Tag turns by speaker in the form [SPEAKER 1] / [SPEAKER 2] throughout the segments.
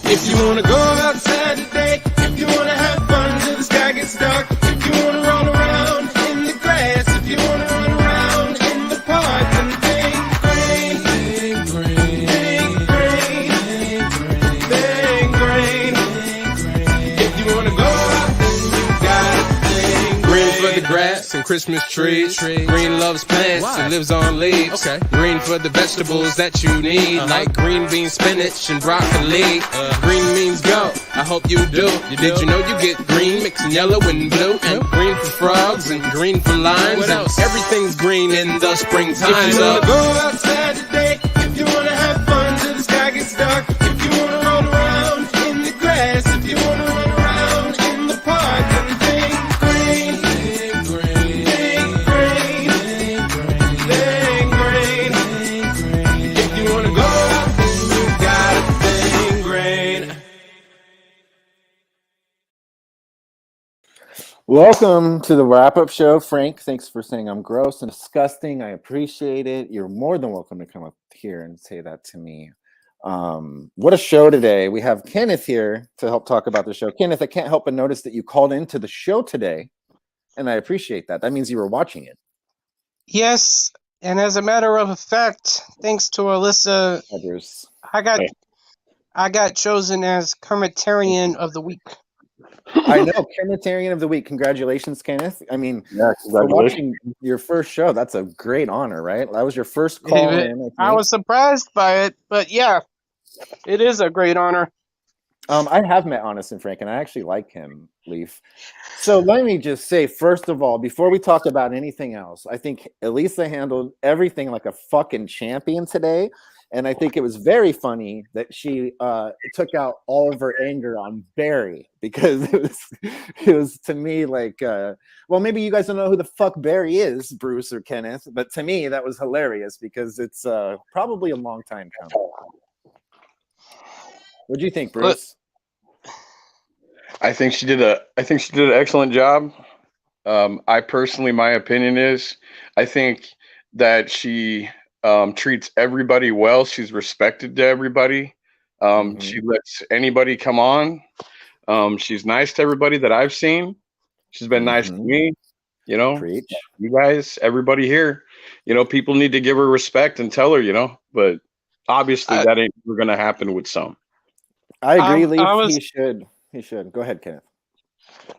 [SPEAKER 1] If you wanna go outside today, if you wanna have fun till the sky gets dark, if you wanna roll around in the grass, if you wanna run around in the park, then think green, think green, think green, think green, think green. If you wanna go out, then you gotta think green for the grass and Christmas trees. Green loves plants and lives on leaves. Green for the vegetables that you need, like green beans, spinach, and broccoli. Green means go. I hope you do. Did you know you get green mixing yellow and blue? And green for frogs and green for limes. What else? Everything's green in the springtime. If you wanna go outside today, if you wanna have fun till the sky gets dark, if you wanna roll around in the grass, if you wanna run around in the park, then think green, think green, think green, think green, think green, think green. If you wanna go out, then you gotta think green.
[SPEAKER 2] Welcome to the Wrap Up Show. Frank, thanks for saying I'm gross and disgusting. I appreciate it. You're more than welcome to come up here and say that to me. What a show today. We have Kenneth here to help talk about the show. Kenneth, I can't help but notice that you called into the show today, and I appreciate that. That means you were watching it.
[SPEAKER 3] Yes, and as a matter of fact, thanks to Alyssa,
[SPEAKER 2] Others.
[SPEAKER 3] I got chosen as Kermitarian of the Week.
[SPEAKER 2] I know, Kennetharian of the Week. Congratulations, Kenneth. I mean,
[SPEAKER 4] Yeah,
[SPEAKER 2] for
[SPEAKER 4] congratulations.
[SPEAKER 2] watching your first show, that's a great honor, right? That was your first call in.
[SPEAKER 3] I was surprised by it, but yeah, it is a great honor.
[SPEAKER 2] I have met Honest and Frank, and I actually like him, Leaf. So let me just say, first of all, before we talk about anything else, I think Elisa handled everything like a fucking champion today. And I think it was very funny that she took out all of her anger on Barry, because it was to me like, well, maybe you guys don't know who the fuck Barry is, Bruce or Kenneth, but to me that was hilarious because it's probably a long time coming. What do you think, Bruce?
[SPEAKER 4] I think she did an excellent job. I personally, my opinion is, I think that she treats everybody well. She's respected to everybody. She lets anybody come on. She's nice to everybody that I've seen. She's been nice to me. You know,
[SPEAKER 2] Preach.
[SPEAKER 4] You guys, everybody here. You know, people need to give her respect and tell her. You know, but obviously that ain't ever gonna happen with some.
[SPEAKER 2] I agree, Leaf. He should. Go ahead, Kenneth.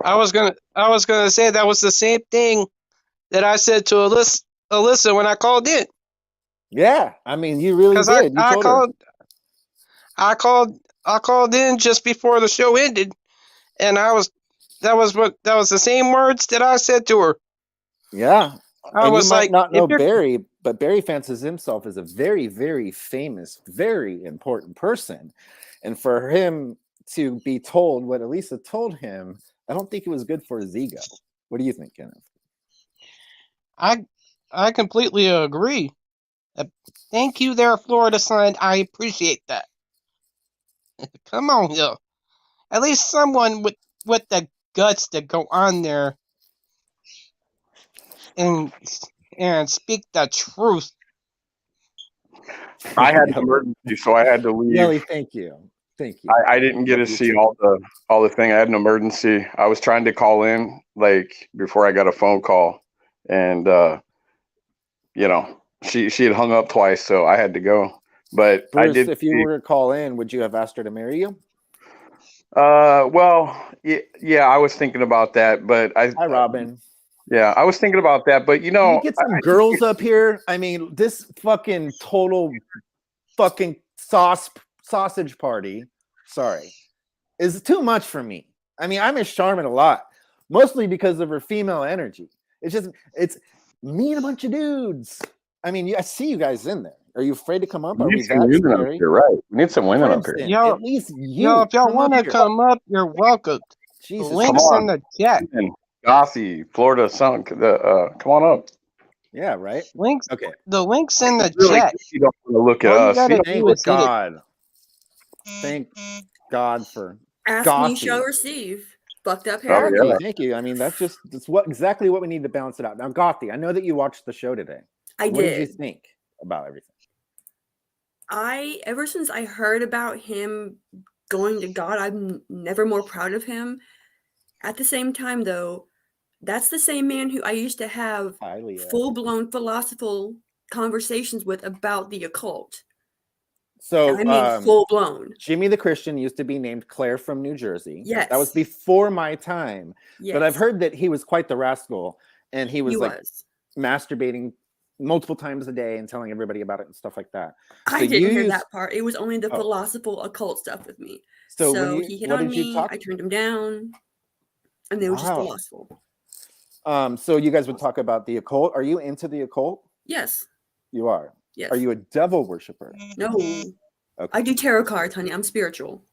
[SPEAKER 3] I was gonna say that was the same thing that I said to Alyssa when I called in.
[SPEAKER 2] Yeah, I mean, you really did.
[SPEAKER 3] I called in just before the show ended, and that was the same words that I said to her.
[SPEAKER 2] Yeah,
[SPEAKER 3] I was like,
[SPEAKER 2] not know Barry, but Barry fancies himself as a very, very famous, very important person, and for him to be told what Elisa told him, I don't think it was good for his ego. What do you think, Kenneth?
[SPEAKER 3] I completely agree. Thank you there, Florida Sign. I appreciate that. Come on here. At least someone with the guts to go on there and speak the truth.
[SPEAKER 4] I had an emergency, so I had to leave.
[SPEAKER 2] Nelly, thank you.
[SPEAKER 4] I didn't get to see all the thing. I had an emergency. I was trying to call in like before I got a phone call, and you know, she had hung up twice, so I had to go. But
[SPEAKER 2] Bruce,
[SPEAKER 4] I did.
[SPEAKER 2] If you were to call in, would you have asked her to marry you?
[SPEAKER 4] Well, yeah, I was thinking about that, but
[SPEAKER 2] Hi, Robin.
[SPEAKER 4] Yeah, I was thinking about that, but you know,
[SPEAKER 2] can you get some girls up here. I mean, this fucking total fucking sausage party, sorry, is too much for me. I mean, I miss Charmin a lot, mostly because of her female energy. It's me and a bunch of dudes. I mean, I see you guys in there. Are you afraid to come up?
[SPEAKER 4] We need some women up here, right? We need some women up here.
[SPEAKER 3] Yo,
[SPEAKER 2] at least
[SPEAKER 3] yo, if y'all want to come up, you're welcome.
[SPEAKER 2] Jesus,
[SPEAKER 3] links in the chat.
[SPEAKER 4] Gothy, Florida Sun, come on up.
[SPEAKER 2] Yeah, right.
[SPEAKER 3] Links.
[SPEAKER 2] Okay.
[SPEAKER 3] The links in the
[SPEAKER 4] Really,
[SPEAKER 3] chat.
[SPEAKER 4] you don't want to look at us.
[SPEAKER 2] Thank God. Thank God for
[SPEAKER 5] Ask
[SPEAKER 2] Gothy.
[SPEAKER 5] me, shall receive. Fucked up hair.
[SPEAKER 4] Oh, yeah.
[SPEAKER 2] Thank you. I mean, that's exactly what we need to balance it out. Now, Gothy, I know that you watched the show today.
[SPEAKER 5] I
[SPEAKER 2] What
[SPEAKER 5] did.
[SPEAKER 2] did you think about everything?
[SPEAKER 5] Ever since I heard about him going to God, I'm never more proud of him. At the same time, though, that's the same man who I used to have
[SPEAKER 2] Hi, Leah.
[SPEAKER 5] full-blown philosophical conversations with about the occult.
[SPEAKER 2] So,
[SPEAKER 5] I mean, full-blown.
[SPEAKER 2] Jimmy the Christian used to be named Claire from New Jersey.
[SPEAKER 5] Yes.
[SPEAKER 2] That was before my time.
[SPEAKER 5] Yes.
[SPEAKER 2] But I've heard that he was quite the rascal, and he was
[SPEAKER 5] he
[SPEAKER 2] like
[SPEAKER 5] was.
[SPEAKER 2] masturbating multiple times a day and telling everybody about it and stuff like that.
[SPEAKER 5] I
[SPEAKER 2] So
[SPEAKER 5] didn't
[SPEAKER 2] you
[SPEAKER 5] hear
[SPEAKER 2] used-
[SPEAKER 5] that part. It was only the
[SPEAKER 2] Oh.
[SPEAKER 5] philosophical occult stuff with me.
[SPEAKER 2] So
[SPEAKER 5] So,
[SPEAKER 2] when you-
[SPEAKER 5] he hit
[SPEAKER 2] what
[SPEAKER 5] on
[SPEAKER 2] did you
[SPEAKER 5] me.
[SPEAKER 2] talk-
[SPEAKER 5] I turned him down, and they were just
[SPEAKER 2] Wow.
[SPEAKER 5] philosophical.
[SPEAKER 2] So you guys would talk about the occult. Are you into the occult?
[SPEAKER 5] Yes.
[SPEAKER 2] You are.
[SPEAKER 5] Yes.
[SPEAKER 2] Are you a devil worshiper?
[SPEAKER 5] No.
[SPEAKER 2] Okay.
[SPEAKER 5] I do tarot cards, honey. I'm spiritual.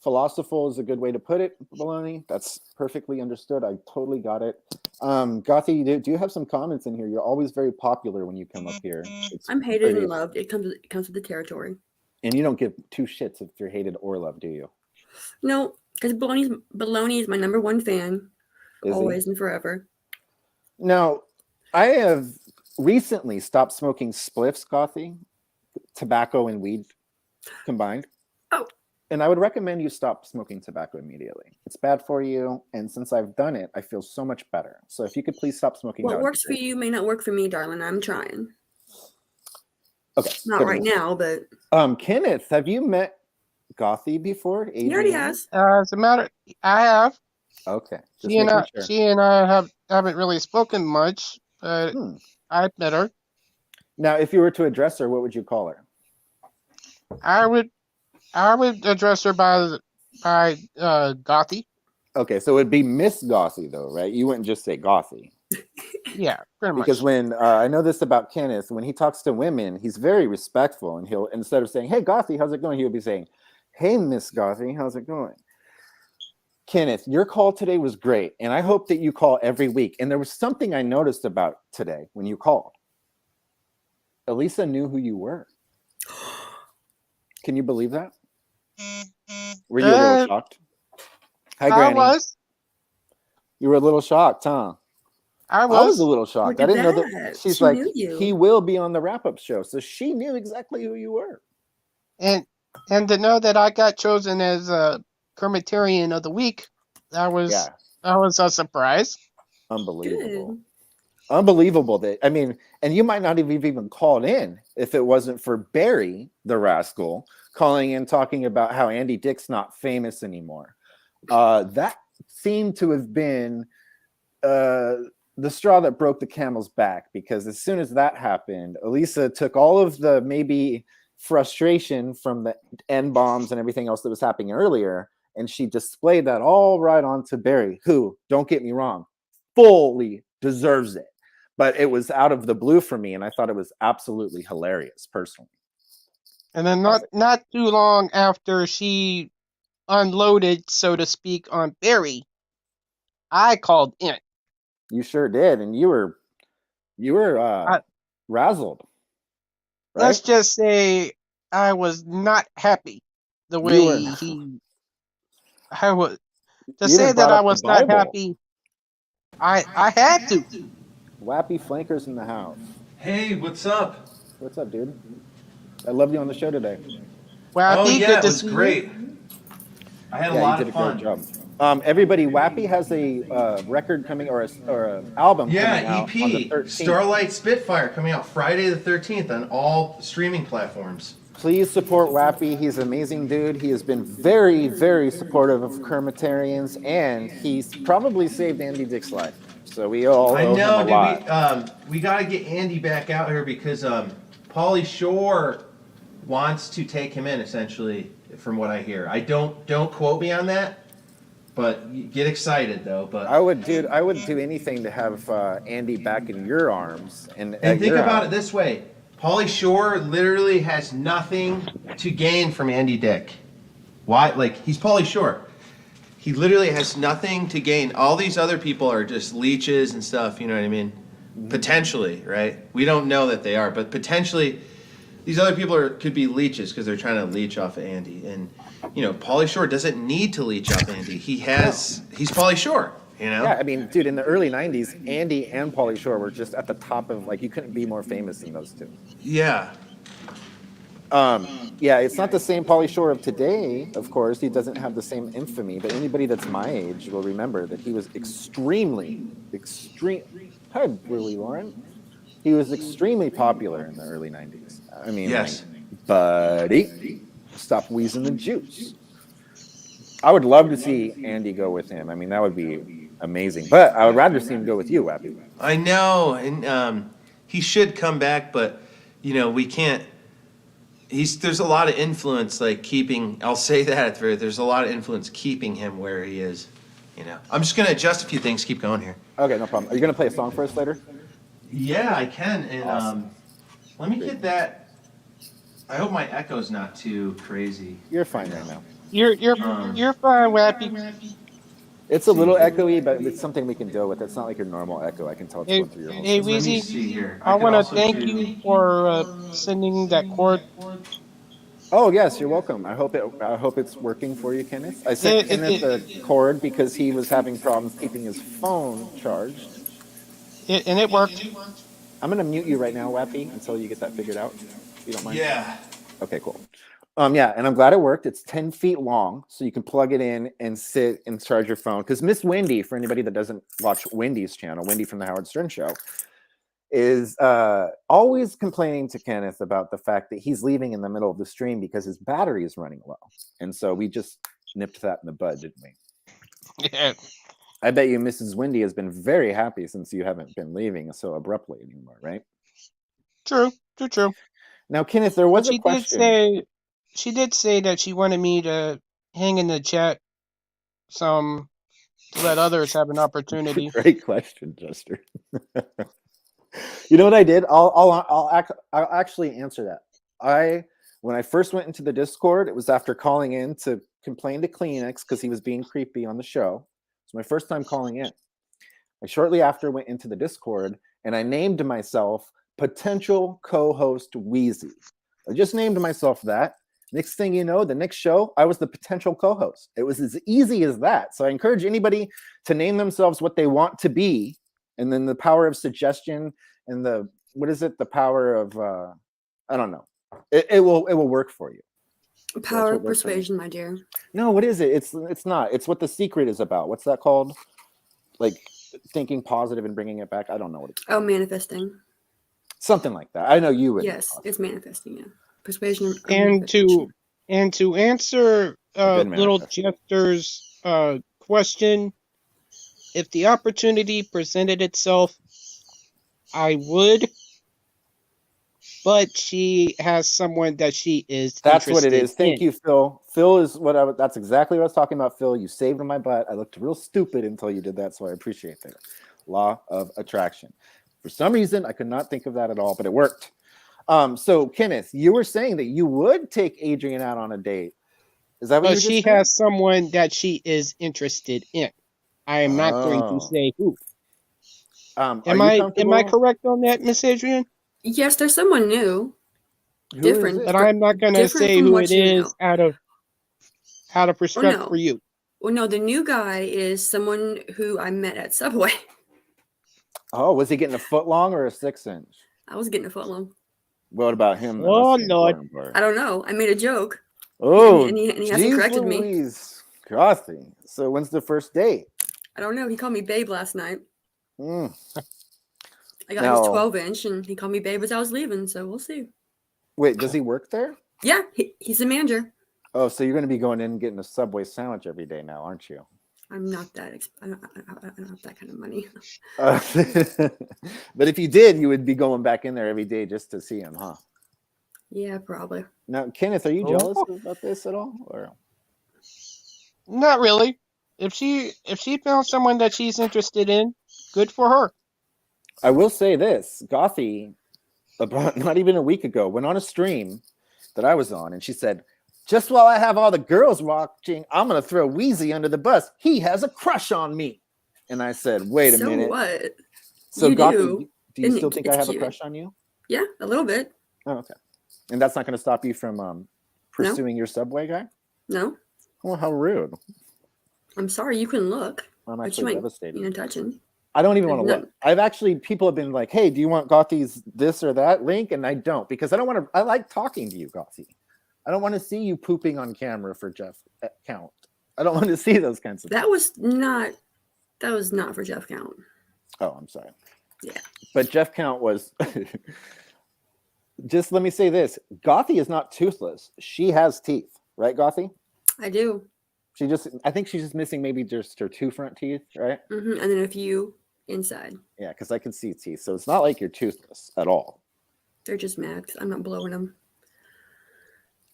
[SPEAKER 2] Philosophical is a good way to put it, Baloney. That's perfectly understood. I totally got it. Gothy, do you have some comments in here? You're always very popular when you come up here. It's
[SPEAKER 5] I'm hated
[SPEAKER 2] pretty-
[SPEAKER 5] and loved. It comes with the territory.
[SPEAKER 2] And you don't give two shits if you're hated or loved, do you?
[SPEAKER 5] No, because Baloney is my number one fan,
[SPEAKER 2] Is he?
[SPEAKER 5] always and forever.
[SPEAKER 2] Now, I have recently stopped smoking spliffs, Gothy, tobacco and weed combined.
[SPEAKER 5] Oh.
[SPEAKER 2] And I would recommend you stop smoking tobacco immediately. It's bad for you. And since I've done it, I feel so much better. So if you could please stop smoking. that
[SPEAKER 5] What
[SPEAKER 2] would be
[SPEAKER 5] works for
[SPEAKER 2] great.
[SPEAKER 5] you may not work for me, darling. I'm trying.
[SPEAKER 2] Okay.
[SPEAKER 5] Not
[SPEAKER 2] good
[SPEAKER 5] right
[SPEAKER 2] enough.
[SPEAKER 5] now, but
[SPEAKER 2] Kenneth, have you met Gothy before?
[SPEAKER 5] he already
[SPEAKER 2] Adriana?
[SPEAKER 5] has.
[SPEAKER 3] As a matter, I have.
[SPEAKER 2] Okay. Just
[SPEAKER 3] She and
[SPEAKER 2] making
[SPEAKER 3] I,
[SPEAKER 2] sure.
[SPEAKER 3] she and I haven't really spoken much, but
[SPEAKER 2] Hmm.
[SPEAKER 3] I've met her.
[SPEAKER 2] Now, if you were to address her, what would you call her?
[SPEAKER 3] I would address her by Gothy.
[SPEAKER 2] Okay, so it'd be Miss Gothy, though, right? You wouldn't just say Gothy.
[SPEAKER 3] Yeah, pretty much.
[SPEAKER 2] Because when I know this about Kenneth, when he talks to women, he's very respectful, and he'll, instead of saying, "Hey Gothy, how's it going?" he'll be saying, "Hey Miss Gothy, how's it going?" Kenneth, your call today was great, and I hope that you call every week. And there was something I noticed about today when you called. Elisa knew who you were. Can you believe that? Were you a little shocked? Hi,
[SPEAKER 3] I
[SPEAKER 2] Granny.
[SPEAKER 3] was.
[SPEAKER 2] You were a little shocked, huh?
[SPEAKER 3] I
[SPEAKER 2] I was
[SPEAKER 3] was.
[SPEAKER 2] a little shocked.
[SPEAKER 5] Look
[SPEAKER 2] I
[SPEAKER 5] at
[SPEAKER 2] didn't know
[SPEAKER 5] that.
[SPEAKER 2] that. She's
[SPEAKER 5] She
[SPEAKER 2] like,
[SPEAKER 5] knew you.
[SPEAKER 2] he will be on the wrap-up show. So she knew exactly who you were.
[SPEAKER 3] And to know that I got chosen as a Kermitarian of the week, that was a surprise.
[SPEAKER 2] Unbelievable.
[SPEAKER 5] Good.
[SPEAKER 2] Unbelievable that, I mean, and you might not have even called in if it wasn't for Barry, the rascal, calling in talking about how Andy Dick's not famous anymore. That seemed to have been the straw that broke the camel's back, because as soon as that happened, Elisa took all of the maybe frustration from the N-bombs and everything else that was happening earlier, and she displayed that all right onto Barry, who, don't get me wrong, fully deserves it. But it was out of the blue for me, and I thought it was absolutely hilarious, personally.
[SPEAKER 3] And then not too long after she unloaded, so to speak, on Barry, I called in.
[SPEAKER 2] You sure did, and you were razzled. Right?
[SPEAKER 3] Let's just say I was not happy the
[SPEAKER 2] You
[SPEAKER 3] way
[SPEAKER 2] were-
[SPEAKER 3] I was. To
[SPEAKER 2] You
[SPEAKER 3] say
[SPEAKER 2] even
[SPEAKER 3] that
[SPEAKER 2] brought
[SPEAKER 3] I
[SPEAKER 2] up the
[SPEAKER 3] was not
[SPEAKER 2] Bible.
[SPEAKER 3] happy, I had to.
[SPEAKER 2] Wappy Flankers in the house.
[SPEAKER 6] Hey, what's up?
[SPEAKER 2] What's up, dude? I love you on the show today.
[SPEAKER 3] Wappy,
[SPEAKER 6] Oh yeah,
[SPEAKER 3] good
[SPEAKER 6] it
[SPEAKER 3] to
[SPEAKER 6] was
[SPEAKER 3] see you.
[SPEAKER 6] great. I had a
[SPEAKER 2] Yeah,
[SPEAKER 6] lot
[SPEAKER 2] you did
[SPEAKER 6] of
[SPEAKER 2] a
[SPEAKER 6] fun.
[SPEAKER 2] great job. Everybody, Wappy has a record coming, or an album coming
[SPEAKER 6] Yeah,
[SPEAKER 2] out on the
[SPEAKER 6] EP
[SPEAKER 2] 13th.
[SPEAKER 6] Starlight Spitfire coming out Friday the 13th on all streaming platforms.
[SPEAKER 2] Please support Wappy. He's an amazing dude. He has been very, very supportive of Kermitarians, and he's probably saved Andy Dick's life. So we all
[SPEAKER 6] I
[SPEAKER 2] owe
[SPEAKER 6] know,
[SPEAKER 2] him a lot.
[SPEAKER 6] dude. We got to get Andy back out here because Pauly Shore wants to take him in, essentially, from what I hear. I don't quote me on that, but get excited though. But
[SPEAKER 2] I would do anything to have Andy back in your arms. And
[SPEAKER 6] think about it this way: Pauly Shore literally has nothing to gain from Andy Dick. Why? Like, he's Pauly Shore. He literally has nothing to gain. All these other people are just leeches and stuff, you know what I mean? Potentially, right? We don't know that they are, but potentially these other people could be leeches because they're trying to leech off of Andy. And, you know, Pauly Shore doesn't need to leech off Andy. He's Pauly Shore, you know?
[SPEAKER 2] Yeah, I mean, dude, in the early 90s, Andy and Pauly Shore were just at the top of, like, you couldn't be more famous than those two.
[SPEAKER 6] Yeah.
[SPEAKER 2] Yeah, it's not the same Pauly Shore of today, of course. He doesn't have the same infamy, but anybody that's my age will remember that he was extreme. Hi, Willie Lauren. He was extremely popular in the early 90s. I mean,
[SPEAKER 6] Yes.
[SPEAKER 2] buddy, stop wheezing the juice. I would love to see Andy go with him. I mean, that would be amazing. But I would rather see him go with you, Wappy.
[SPEAKER 6] I know, and he should come back, but we can't. There's a lot of influence, like keeping. I'll say that there's a lot of influence keeping him where he is. I'm just gonna adjust a few things. Keep going here.
[SPEAKER 2] Okay, no problem. Are you gonna play a song for us later?
[SPEAKER 6] Yeah, I can. And
[SPEAKER 2] Awesome.
[SPEAKER 6] let me get that. I hope my echo's not too crazy.
[SPEAKER 2] You're fine right now.
[SPEAKER 3] You're fine, Wappy.
[SPEAKER 2] It's a little echoey, but it's something we can deal with. It's not like your normal echo. I can tell it's
[SPEAKER 3] Hey,
[SPEAKER 2] going through your whole
[SPEAKER 3] hey,
[SPEAKER 2] system.
[SPEAKER 6] Let me
[SPEAKER 3] Weezy.
[SPEAKER 6] see here.
[SPEAKER 3] I
[SPEAKER 6] could
[SPEAKER 3] want to
[SPEAKER 6] also
[SPEAKER 3] thank
[SPEAKER 6] do-
[SPEAKER 3] you for sending that chord.
[SPEAKER 2] Oh yes, you're welcome. I hope it's working for you, Kenneth. I sent Kenneth the cord because he was having problems keeping his phone charged.
[SPEAKER 3] And it worked.
[SPEAKER 2] I'm gonna mute you right now, Wappy, until you get that figured out. If you don't mind.
[SPEAKER 6] Yeah.
[SPEAKER 2] Okay, cool. Yeah, and I'm glad it worked. It's 10 feet long, so you can plug it in and sit and charge your phone. Because Miss Wendy, for anybody that doesn't watch Wendy's channel, Wendy from the Howard Stern Show, is always complaining to Kenneth about the fact that he's leaving in the middle of the stream because his battery is running low. And so we just nipped that in the bud, didn't we?
[SPEAKER 3] Yeah.
[SPEAKER 2] I bet you Mrs. Wendy has been very happy since you haven't been leaving so abruptly anymore, right?
[SPEAKER 3] True.
[SPEAKER 2] Now, Kenneth, there was
[SPEAKER 3] But
[SPEAKER 2] a question.
[SPEAKER 3] she did say that she wanted me to hang in the chat some to let others have an opportunity.
[SPEAKER 2] Great question, Jester. You know what I did? I'll actually answer that. When I first went into the Discord, it was after calling in to complain to Kleenex because he was being creepy on the show. It's my first time calling in. I shortly after went into the Discord and I named myself potential co-host Wheezy. I just named myself that. Next thing you know, the next show, I was the potential co-host. It was as easy as that. So I encourage anybody to name themselves what they want to be. And then the power of suggestion and the power of, I don't know. It will work for you.
[SPEAKER 5] Power of persuasion, my dear.
[SPEAKER 2] No, what is it? It's not. It's what The Secret is about. What's that called? Like thinking positive and bringing it back. I don't know what it's called.
[SPEAKER 5] Oh, manifesting.
[SPEAKER 2] Something like that. I know you would.
[SPEAKER 5] Yes, it's manifesting. Yeah, persuasion.
[SPEAKER 3] And to answer little Jester's question, if the opportunity presented itself, I would. But she has someone that she is.
[SPEAKER 2] That's what it is. Thank
[SPEAKER 3] in.
[SPEAKER 2] you, Phil. Phil is that's exactly what I was talking about, Phil. You saved my butt. I looked real stupid until you did that, so I appreciate that. Law of attraction. For some reason, I could not think of that at all, but it worked. So Kenneth, you were saying that you would take Adrian out on a date. Is that what
[SPEAKER 3] But
[SPEAKER 2] you
[SPEAKER 3] she
[SPEAKER 2] just said?
[SPEAKER 3] has someone that she is interested in. I am not going to say who. Am I correct on that, Miss Adrian?
[SPEAKER 5] Yes, there's someone new. Different.
[SPEAKER 3] But I'm not going to
[SPEAKER 5] different
[SPEAKER 3] say
[SPEAKER 5] from
[SPEAKER 3] who
[SPEAKER 5] what
[SPEAKER 3] it
[SPEAKER 5] you
[SPEAKER 3] is
[SPEAKER 5] know.
[SPEAKER 3] out of respect
[SPEAKER 5] no.
[SPEAKER 3] for you.
[SPEAKER 5] Well, no, the new guy is someone who I met at Subway.
[SPEAKER 2] Oh, was he getting a foot long or a 6-inch?
[SPEAKER 5] I was getting a foot long.
[SPEAKER 2] What about him? Then?
[SPEAKER 3] Oh,
[SPEAKER 2] That's the
[SPEAKER 3] Lord.
[SPEAKER 2] important part.
[SPEAKER 5] I don't know. I made a joke.
[SPEAKER 2] Oh,
[SPEAKER 5] and he hasn't corrected me.
[SPEAKER 2] Gothy. So when's the first date?
[SPEAKER 5] I don't know. He called me babe last night.
[SPEAKER 2] Mm.
[SPEAKER 5] I got his 12-inch, and he called me babe as I was leaving. So we'll see.
[SPEAKER 2] Wait, does he work there?
[SPEAKER 5] Yeah, he's a manager.
[SPEAKER 2] Oh, so you're going to be going in and getting a Subway sandwich every day now, aren't you?
[SPEAKER 5] I'm not that. I don't have that kind of money.
[SPEAKER 2] But if you did, you would be going back in there every day just to see him, huh?
[SPEAKER 5] Yeah, probably.
[SPEAKER 2] Now, Kenneth, are you jealous about this at all? Or
[SPEAKER 3] Not really. If she found someone that she's interested in, good for her.
[SPEAKER 2] I will say this: Gothy, about not even a week ago, went on a stream that I was on, and she said, "Just while I have all the girls watching, I'm going to throw Wheezy under the bus. He has a crush on me." And I said, "Wait a minute.
[SPEAKER 5] What?
[SPEAKER 2] So,
[SPEAKER 5] You
[SPEAKER 2] Gothy, do you
[SPEAKER 5] And
[SPEAKER 2] still think I have
[SPEAKER 5] cute.
[SPEAKER 2] a crush on you?"
[SPEAKER 5] Yeah, a little bit.
[SPEAKER 2] Oh, okay. And that's not going to stop you from pursuing your Subway guy?
[SPEAKER 5] No,
[SPEAKER 2] Well, how rude.
[SPEAKER 5] I'm sorry. You can look.
[SPEAKER 2] I'm
[SPEAKER 5] But you
[SPEAKER 2] actually
[SPEAKER 5] might,
[SPEAKER 2] devastated.
[SPEAKER 5] touch him.
[SPEAKER 2] I don't even want to
[SPEAKER 5] No.
[SPEAKER 2] look. I've actually, people have been like, hey, do you want Gothi's this or that link? And I don't, because I don't want to, I like talking to you, Gothi. I don't want to see you pooping on camera for Jeff Count. I don't want to see those kinds of
[SPEAKER 5] That
[SPEAKER 2] things.
[SPEAKER 5] was not for Jeff Count.
[SPEAKER 2] Oh, I'm sorry.
[SPEAKER 5] Yeah.
[SPEAKER 2] But Jeff Count was, just let me say this. Gothy is not toothless. She has teeth, right, Gothy?
[SPEAKER 5] I do.
[SPEAKER 2] I think she's just missing maybe just her 2 front teeth, right?
[SPEAKER 5] And then a few inside.
[SPEAKER 2] Yeah, because I can see teeth. So it's not like you're toothless at all.
[SPEAKER 5] They're just max. I'm not blowing them.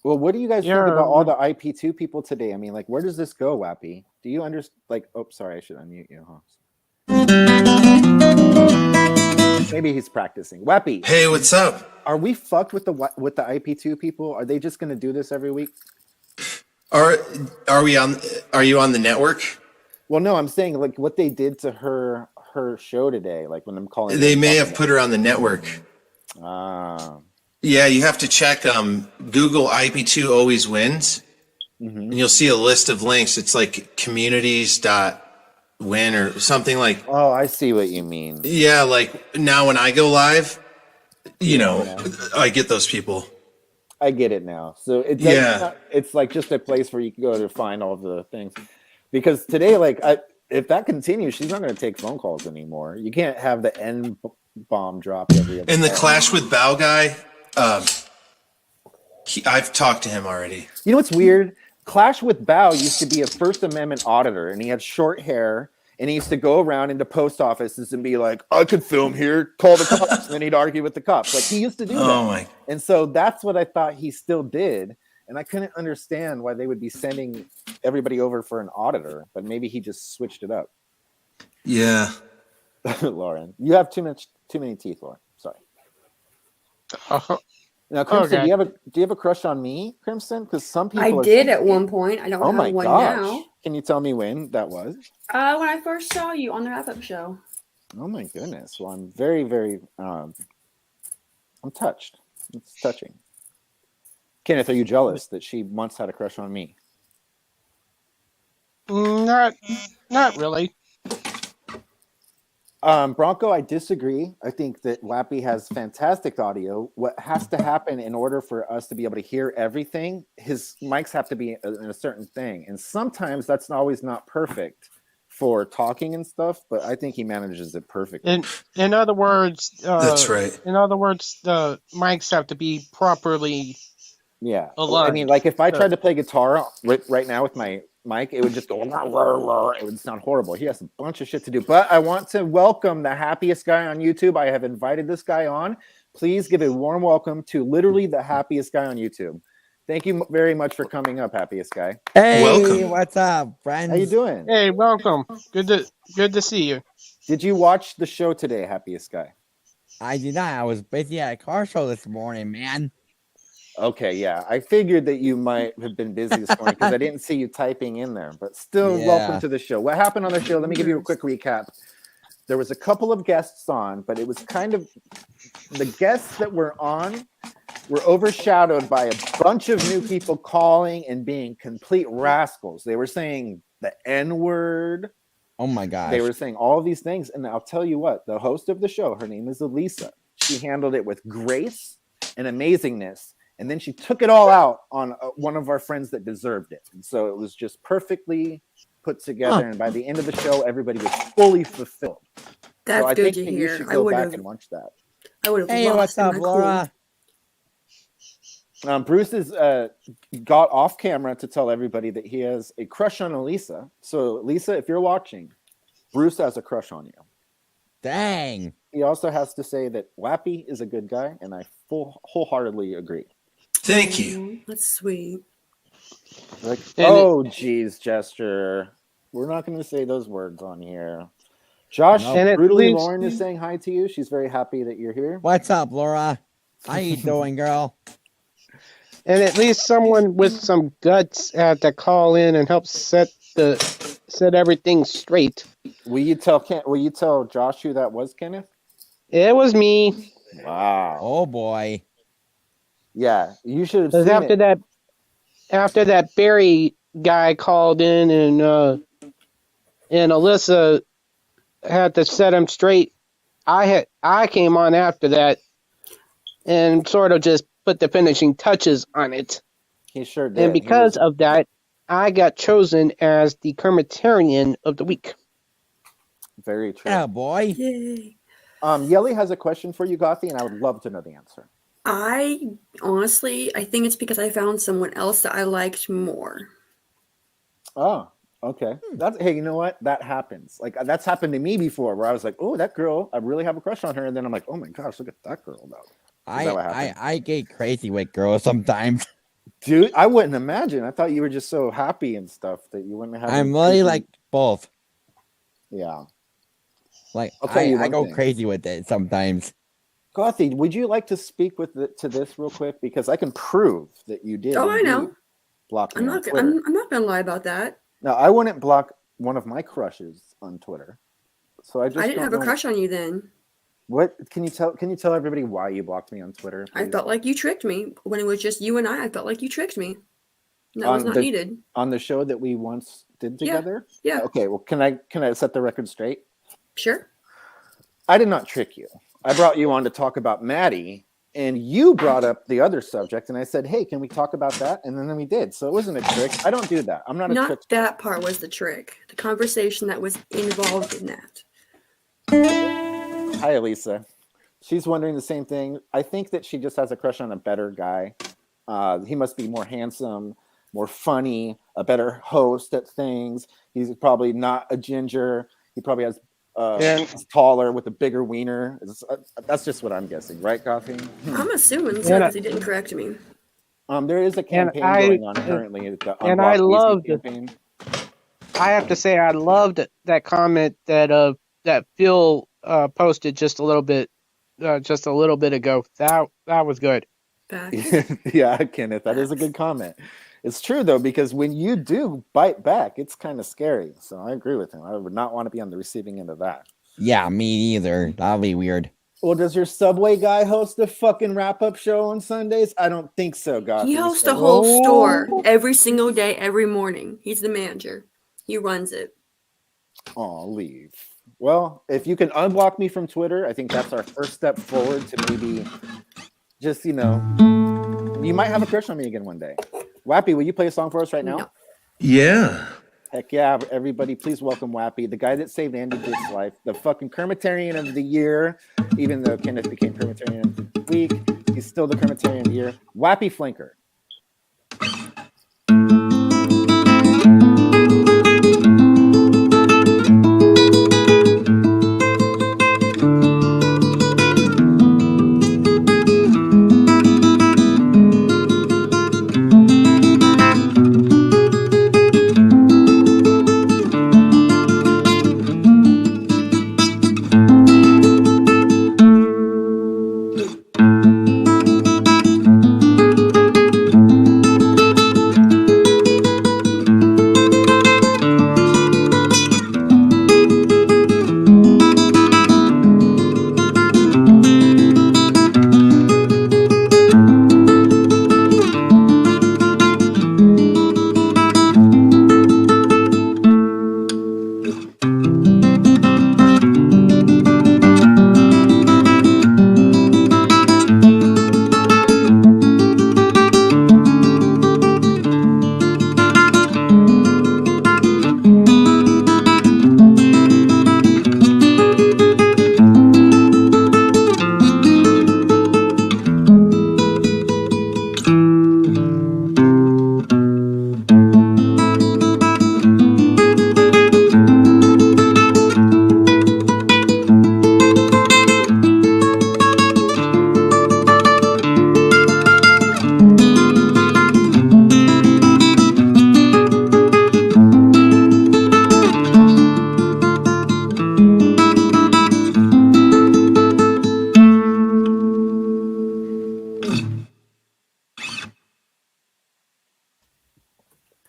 [SPEAKER 2] Well, what do you guys think
[SPEAKER 3] Yeah.
[SPEAKER 2] about all the IP2 people today? I mean, like, where does this go, Wappy? Do you understand? Like, oh, sorry, I should unmute you, huh? Maybe he's practicing. Wappy,
[SPEAKER 6] Hey, what's up?
[SPEAKER 2] are we fucked with the IP2 people? Are they just going to do this every week?
[SPEAKER 6] Are you on the network?
[SPEAKER 2] Well, no, I'm saying like what they did to her show today. Like when I'm calling,
[SPEAKER 6] They may have put her on the network.
[SPEAKER 2] Ah,
[SPEAKER 6] Yeah, you have to check Google IP2 always wins, and you'll see a list of links. It's like communities.win or something like.
[SPEAKER 2] oh, I see what you mean.
[SPEAKER 6] Yeah, like now when I go live, I get those people.
[SPEAKER 2] I get it now. So it's it's like just a place where you can go to find all the things. Because today, like, if that continues, she's not going to take phone calls anymore. You can't have the N bomb drop every other.
[SPEAKER 6] And the
[SPEAKER 2] call.
[SPEAKER 6] Clash with Bao guy, I've talked to him already.
[SPEAKER 2] You know what's weird? Clash with Bao used to be a First Amendment auditor, and he had short hair, and he used to go around into post offices and be like, I could film here, call the cops. And then he'd argue with the cops. Like, he used to do that.
[SPEAKER 6] Oh my!
[SPEAKER 2] And so that's what I thought he still did. And I couldn't understand why they would be sending everybody over for an auditor, but maybe he just switched it up.
[SPEAKER 6] Yeah.
[SPEAKER 2] Lauren, you have too many teeth, Lauren. Sorry.
[SPEAKER 3] Uh-huh.
[SPEAKER 2] Now, Crimson,
[SPEAKER 3] Okay.
[SPEAKER 2] do you have a crush on me, Crimson? Because some people
[SPEAKER 5] I
[SPEAKER 2] are
[SPEAKER 5] did
[SPEAKER 2] saying-
[SPEAKER 5] at one point. I don't
[SPEAKER 2] Oh
[SPEAKER 5] have
[SPEAKER 2] my
[SPEAKER 5] one
[SPEAKER 2] gosh!
[SPEAKER 5] now.
[SPEAKER 2] Can you tell me when that was?
[SPEAKER 5] When I first saw you on the Wrap Up Show.
[SPEAKER 2] Oh my goodness! Well, I'm very, very. I'm touched. It's touching. Kenneth, are you jealous that she once had a crush on me?
[SPEAKER 3] Not really.
[SPEAKER 2] Bronco, I disagree. I think that Wappy has fantastic audio. What has to happen in order for us to be able to hear everything, his mics have to be in a certain thing. And sometimes that's always not perfect for talking and stuff, but I think he manages it perfectly.
[SPEAKER 3] In other words,
[SPEAKER 6] That's right.
[SPEAKER 3] In other words, the mics have to be properly.
[SPEAKER 2] Yeah.
[SPEAKER 3] aligned.
[SPEAKER 2] I mean, like if I tried to play guitar right now with my mic, it would just go, it would sound horrible. He has a bunch of shit to do. But I want to welcome the happiest guy on YouTube. I have invited this guy on. Please give a warm welcome to literally the happiest guy on YouTube. Thank you very much for coming up, happiest guy.
[SPEAKER 7] Hey,
[SPEAKER 6] Welcome.
[SPEAKER 7] what's up, friends?
[SPEAKER 2] How you doing?
[SPEAKER 3] Hey, welcome. Good to see you.
[SPEAKER 2] Did you watch the show today, happiest guy?
[SPEAKER 7] I did not. I was busy at a car show this morning, man.
[SPEAKER 2] Okay, yeah. I figured that you might have been busy this morning because I didn't see you typing in there. But still, welcome
[SPEAKER 7] Yeah.
[SPEAKER 2] to the show. What happened on the show? Let me give you a quick recap. There was a couple of guests on, but it was kind of the guests that were on were overshadowed by a bunch of new people calling and being complete rascals. They were saying the N-word.
[SPEAKER 7] Oh my gosh.
[SPEAKER 2] They were saying all these things. And I'll tell you what, the host of the show, her name is Elisa. She handled it with grace and amazingness. And then she took it all out on one of our friends that deserved it. And so it was just perfectly put together. And by the end of the show, everybody was fully fulfilled.
[SPEAKER 5] That's
[SPEAKER 2] so I
[SPEAKER 5] good
[SPEAKER 2] think
[SPEAKER 5] to
[SPEAKER 2] that you
[SPEAKER 5] hear.
[SPEAKER 2] should
[SPEAKER 5] I
[SPEAKER 2] go
[SPEAKER 5] would
[SPEAKER 2] back
[SPEAKER 5] have.
[SPEAKER 2] and watch that.
[SPEAKER 5] I would have.
[SPEAKER 7] Hey, what's up, Laura?
[SPEAKER 2] Bruce has got off camera to tell everybody that he has a crush on Elisa. So, Lisa, if you're watching, Bruce has a crush on you.
[SPEAKER 7] Dang.
[SPEAKER 2] He also has to say that Wappy is a good guy, and I wholeheartedly agree.
[SPEAKER 6] Thank you.
[SPEAKER 5] That's sweet.
[SPEAKER 2] Like,
[SPEAKER 3] And
[SPEAKER 2] oh, geez, Gesture. We're not going to say those words on here. Josh,
[SPEAKER 7] Nope.
[SPEAKER 3] And at
[SPEAKER 2] brutally
[SPEAKER 3] least-
[SPEAKER 2] Lauren is saying hi to you. She's very happy that you're here.
[SPEAKER 7] What's up, Laura? How you doing, girl?
[SPEAKER 3] And at least someone with some guts had to call in and help set everything straight.
[SPEAKER 2] Will you tell Josh who that was, Kenneth?
[SPEAKER 3] It was me.
[SPEAKER 2] Wow.
[SPEAKER 7] Oh boy.
[SPEAKER 2] Yeah, you should have
[SPEAKER 3] 'Cause
[SPEAKER 2] seen it.
[SPEAKER 3] after that Barry guy called in and Alyssa had to set him straight. I came on after that and sort of just put the finishing touches on it.
[SPEAKER 2] He sure did.
[SPEAKER 3] And because of that, I got chosen as the Kermitarian of the week.
[SPEAKER 2] Very true.
[SPEAKER 7] Yeah, boy.
[SPEAKER 5] Yay.
[SPEAKER 2] Yelly has a question for you, Gothy, and I would love to know the answer.
[SPEAKER 5] I think it's because I found someone else that I liked more.
[SPEAKER 2] Oh, okay. That's hey, you know what? That happens. Like that's happened to me before, where I was like, "Oh, that girl, I really have a crush on her," and then I'm like, "Oh my gosh, look at that girl, though." that what happened?
[SPEAKER 7] I get crazy with girls sometimes.
[SPEAKER 2] Dude, I wouldn't imagine. I thought you were just so happy and stuff that you wouldn't have.
[SPEAKER 7] I'm really like both.
[SPEAKER 2] Yeah.
[SPEAKER 7] Like
[SPEAKER 2] I'll tell you
[SPEAKER 7] I
[SPEAKER 2] one
[SPEAKER 7] go
[SPEAKER 2] thing.
[SPEAKER 7] crazy with it sometimes.
[SPEAKER 2] Gothy, would you like to speak to this real quick? Because I can prove that you did.
[SPEAKER 5] Oh, I know.
[SPEAKER 2] indeed block me
[SPEAKER 5] I'm
[SPEAKER 2] on
[SPEAKER 5] not.
[SPEAKER 2] Twitter.
[SPEAKER 5] I'm not gonna lie about that.
[SPEAKER 2] No, I wouldn't block one of my crushes on Twitter. So I just
[SPEAKER 5] I didn't have a
[SPEAKER 2] know-
[SPEAKER 5] crush on you then.
[SPEAKER 2] What can you tell everybody why you blocked me on Twitter?
[SPEAKER 5] I
[SPEAKER 2] please?
[SPEAKER 5] felt like you tricked me when it was just you and I felt like you tricked me. That was not needed.
[SPEAKER 2] On the show that we once did
[SPEAKER 5] Yeah,
[SPEAKER 2] together.
[SPEAKER 5] yeah.
[SPEAKER 2] Okay. Well, can I set the record straight?
[SPEAKER 5] Sure.
[SPEAKER 2] I did not trick you. I brought you on to talk about Maddie, and you brought up the other subject, and I said, "Hey, can we talk about that?" And then we did. So it wasn't a trick. I don't do that. I'm not a trick.
[SPEAKER 5] Not that part was the trick. The conversation that was involved in that.
[SPEAKER 2] Hi, Elisa. She's wondering the same thing. I think that she just has a crush on a better guy. He must be more handsome, more funny, a better host at things. He's probably not a ginger. He probably has he's taller with a bigger wiener. That's just what I'm guessing, right, Coffee?
[SPEAKER 5] I'm assuming so because he didn't correct me.
[SPEAKER 2] There is a campaign going on currently.
[SPEAKER 3] And I loved it.
[SPEAKER 2] campaign.
[SPEAKER 3] I have to say, I loved that comment that Phil posted just a little bit ago. That was good.
[SPEAKER 5] Facts.
[SPEAKER 2] Yeah, Kenneth, that is a good comment. It's true though, because when you do bite back, it's kind of scary. So I agree with him. I would not want to be on the receiving end of that.
[SPEAKER 7] Yeah, me either. That'll be weird.
[SPEAKER 2] Well, does your Subway guy host a fucking wrap-up show on Sundays? I don't think so, God.
[SPEAKER 5] He hosts a whole store every single day, every morning. He's the manager. He runs it.
[SPEAKER 2] Oh, leave. Well, if you can unblock me from Twitter, I think that's our first step forward to maybe just, you might have a crush on me again one day. Wappy, will you play a song for us right now?
[SPEAKER 5] No.
[SPEAKER 8] Yeah.
[SPEAKER 2] Heck yeah, everybody, please welcome Wappy, the guy that saved Andy Dick's life, the fucking Kermitarian of the year. Even though Kenneth became Kermitarian of the week, he's still the Kermitarian of the year. Wappy Flanker.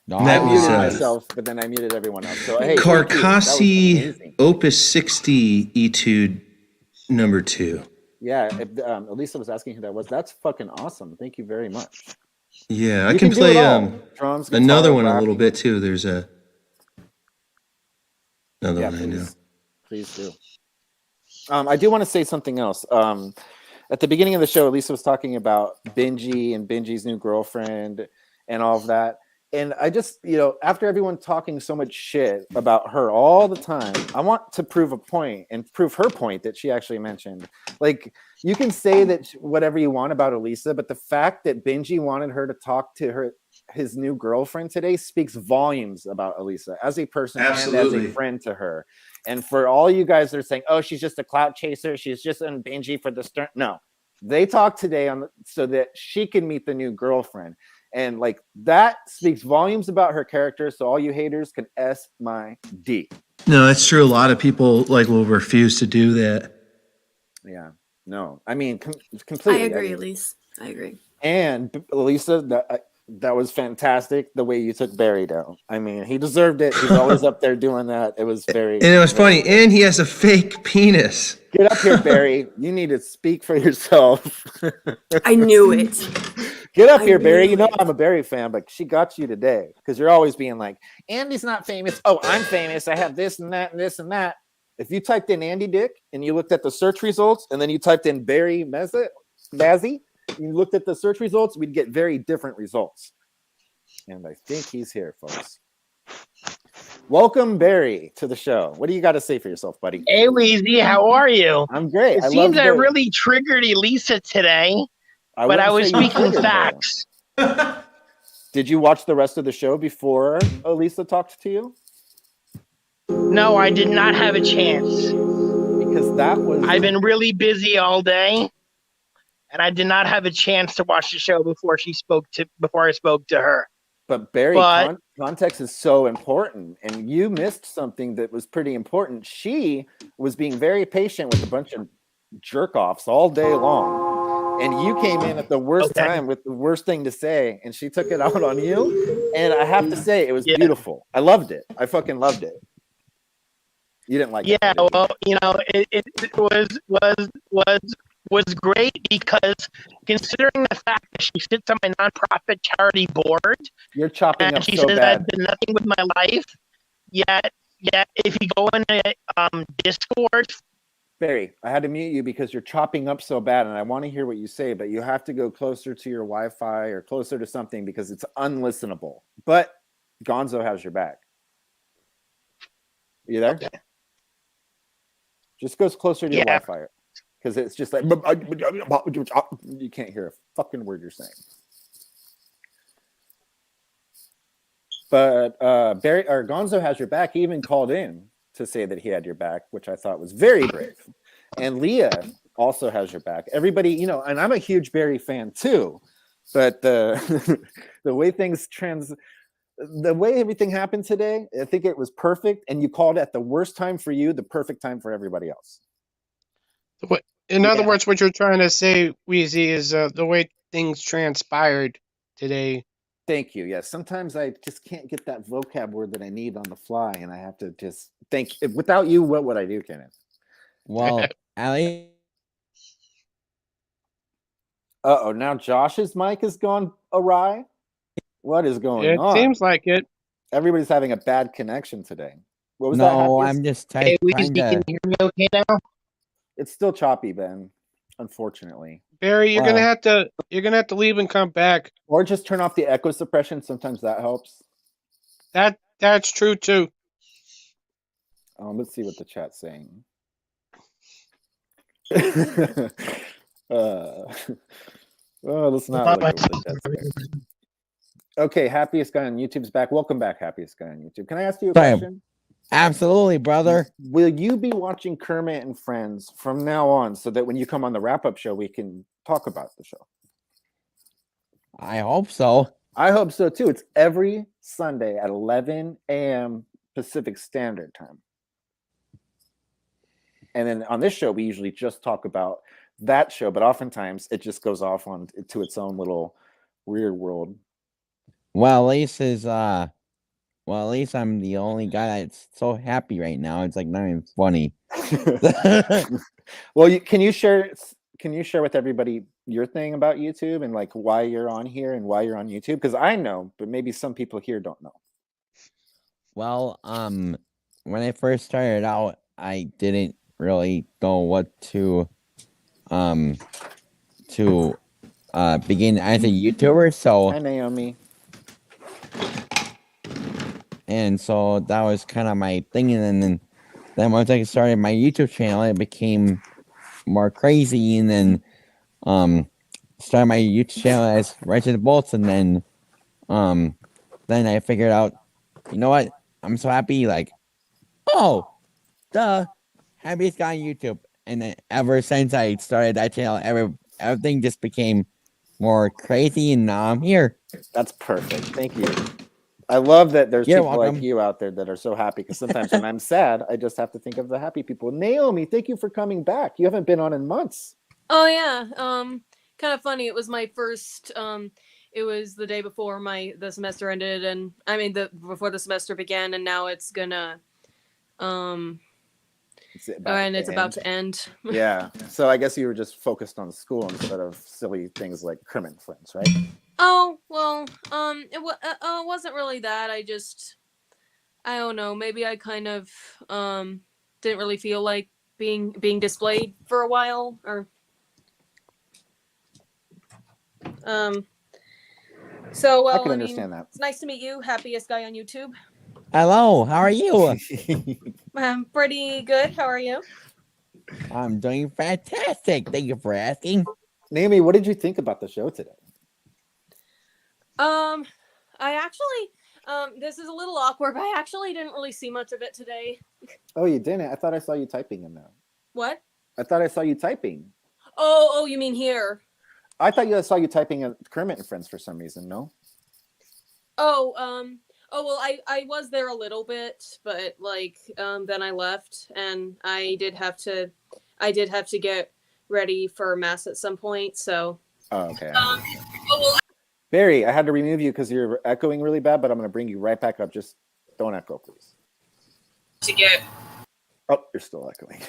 [SPEAKER 8] That
[SPEAKER 2] I
[SPEAKER 8] was,
[SPEAKER 2] muted myself, but then I muted everyone else. So hey, thank you. That was
[SPEAKER 8] Carcassi
[SPEAKER 2] amazing.
[SPEAKER 8] Opus 60 Etude number 2.
[SPEAKER 2] Yeah, Elisa was asking who that was. That's fucking awesome. Thank you very much.
[SPEAKER 8] Yeah, I
[SPEAKER 2] You
[SPEAKER 8] can
[SPEAKER 2] do
[SPEAKER 8] play
[SPEAKER 2] it all. Drums,
[SPEAKER 8] another
[SPEAKER 2] guitar,
[SPEAKER 8] one a
[SPEAKER 2] rapping.
[SPEAKER 8] little bit too. There's another
[SPEAKER 2] Yeah,
[SPEAKER 8] one I know.
[SPEAKER 2] please. Please do. I do want to say something else. At the beginning of the show, Lisa was talking about Benji and Benji's new girlfriend and all of that. And I just, after everyone talking so much shit about her all the time, I want to prove a point and prove her point that she actually mentioned. Like, you can say that whatever you want about Elisa, but the fact that Benji wanted her to talk to his new girlfriend today speaks volumes about Elisa as a person and as a friend to her. And for all you guys that are saying, oh, she's just a clout chaser, she's just on Benji for the stern. No, they talked today so that she can meet the new girlfriend. And like that speaks volumes about her character. So all you haters can S my D.
[SPEAKER 8] No, that's true. A lot of people will refuse to do that.
[SPEAKER 2] Yeah, no, I mean, completely.
[SPEAKER 5] I agree, Elise. I agree.
[SPEAKER 2] And Lisa, that was fantastic. The way you took Barry down. I mean, he deserved it. He's always up there doing that. It was very.
[SPEAKER 8] And it was funny. And he has a fake penis.
[SPEAKER 2] Get up here, Barry. You need to speak for yourself.
[SPEAKER 5] I knew it.
[SPEAKER 2] Get up here, Barry. You know I'm a Barry fan, but she got you today because you're always being like, Andy's not famous. Oh, I'm famous. I have this and that and this and that. If you typed in Andy Dick and you looked at the search results and then you typed in Barry Mazzy, you looked at the search results, we'd get very different results. And I think he's here, folks. Welcome, Barry, to the show. What do you got to say for yourself, buddy?
[SPEAKER 9] Hey, Weezy, how are you?
[SPEAKER 2] I'm great.
[SPEAKER 9] It seems I really triggered Elisa today, but I was speaking facts.
[SPEAKER 2] Did you watch the rest of the show before Elisa talked to you?
[SPEAKER 9] No, I did not have a chance.
[SPEAKER 2] Because
[SPEAKER 9] I've been really busy all day, and I did not have a chance to watch the show before I spoke to her.
[SPEAKER 2] But Barry, context is so important, and you missed something that was pretty important. She was being very patient with a bunch of jerk-offs all day long, and you came in at the worst time with the worst thing to say, and she took it out on you, and I have to say, it was beautiful. I loved it. I fucking loved it. You didn't like it.
[SPEAKER 9] Yeah, well, it was great because considering the fact that she sits on my nonprofit charity board,
[SPEAKER 2] you're chopping
[SPEAKER 9] and
[SPEAKER 2] up
[SPEAKER 9] she
[SPEAKER 2] so
[SPEAKER 9] says
[SPEAKER 2] bad.
[SPEAKER 9] I've done nothing with my life. Yet if you go into Discord,
[SPEAKER 2] Barry, I had to mute you because you're chopping up so bad, and I want to hear what you say, but you have to go closer to your Wi-Fi or closer to something because it's unlistenable. But Gonzo has your back. You there?
[SPEAKER 9] Okay.
[SPEAKER 2] Just goes closer to your Wi-Fi because it's just like you can't hear a fucking word you're saying. But Barry or Gonzo has your back. He even called in to say that he had your back, which I thought was very brave. And Leah also has your back. Everybody, and I'm a huge Barry fan too. But the way the way everything happened today, I think it was perfect. And you called at the worst time for you, the perfect time for everybody else.
[SPEAKER 3] In other words, what you're trying to say, Weezy, is the way things transpired today.
[SPEAKER 2] Thank you. Yes. Sometimes I just can't get that vocab word that I need on the fly. And I have to just think. Without you, what would I do, Kenneth?
[SPEAKER 7] Well, Allie.
[SPEAKER 2] Uh-oh. Now Josh's mic has gone awry. What is going on?
[SPEAKER 3] It seems like it.
[SPEAKER 2] Everybody's having a bad connection today. What was
[SPEAKER 7] that?
[SPEAKER 2] No,
[SPEAKER 7] I'm just
[SPEAKER 9] hey, Weezy, can you hear me okay now?
[SPEAKER 2] It's still choppy, Ben. Unfortunately,
[SPEAKER 3] Barry, you're gonna have to leave and come back,
[SPEAKER 2] or just turn off the echo suppression. Sometimes that helps.
[SPEAKER 3] That's true too.
[SPEAKER 2] Let's see what the chat's saying. Let's not look at what the chat's saying. Okay, Happiest Guy on YouTube's back. Welcome back, Happiest Guy on YouTube. Can I ask you a question?
[SPEAKER 7] Absolutely, brother.
[SPEAKER 2] Will you be watching Kermit and Friends from now on so that when you come on the wrap-up show, we can talk about the show?
[SPEAKER 7] I hope so.
[SPEAKER 2] I hope so, too. It's every Sunday at 11 a.m. Pacific Standard Time. And then on this show, we usually just talk about that show, but oftentimes it just goes off to its own little weird world.
[SPEAKER 7] Well, at least I'm the only guy that's so happy right now. It's like not even funny.
[SPEAKER 2] Well, can you share with everybody your thing about YouTube and like why you're on here and why you're on YouTube? Because I know, but maybe some people here don't know.
[SPEAKER 7] Well, when I first started out, I didn't really know what to begin as a YouTuber. So
[SPEAKER 2] Hi, Naomi.
[SPEAKER 7] and so that was kind of my thing, and then once I started my YouTube channel, it became more crazy, and then started my YouTube channel as Wretched Bolts, and then I figured out, you know what? I'm so happy, like, oh, the happiest guy on YouTube. And then ever since I started that channel, everything just became more crazy, and now I'm here.
[SPEAKER 2] That's perfect. Thank you. I love that there's
[SPEAKER 7] You're
[SPEAKER 2] people like
[SPEAKER 7] welcome.
[SPEAKER 2] you out there that are so happy, because sometimes when I'm sad, I just have to think of the happy people. Naomi, thank you for coming back. You haven't been on in months.
[SPEAKER 10] Oh yeah. Kind of funny. It was my first. It was the day before the semester ended, and I mean before the semester began, and now it's gonna. And it's about to end.
[SPEAKER 2] Yeah. So I guess you were just focused on school instead of silly things like Crim and Friends, right?
[SPEAKER 10] Oh well. It wasn't really that. I don't know. Maybe I kind of didn't really feel like being displayed for a while, or So well,
[SPEAKER 2] I can understand that.
[SPEAKER 10] It's nice to meet you, happiest guy on YouTube.
[SPEAKER 7] Hello, how are you?
[SPEAKER 10] I'm pretty good. How are you?
[SPEAKER 7] I'm doing fantastic. Thank you for asking.
[SPEAKER 2] Naomi, what did you think about the show today?
[SPEAKER 10] I actually, this is a little awkward, but I actually didn't really see much of it today.
[SPEAKER 2] Oh, you didn't? I thought I saw you typing in there.
[SPEAKER 10] What?
[SPEAKER 2] I thought I saw you typing.
[SPEAKER 10] Oh, you mean here?
[SPEAKER 2] I thought I saw you typing at Kermit and Friends for some reason. No.
[SPEAKER 10] Oh, well, I was there a little bit, but like, then I left, and I did have to get ready for mass at some point. So.
[SPEAKER 2] Oh, okay. Barry, I had to remove you because you're echoing really bad, but I'm going to bring you right back up. Just don't echo, please. Oh, you're still echoing.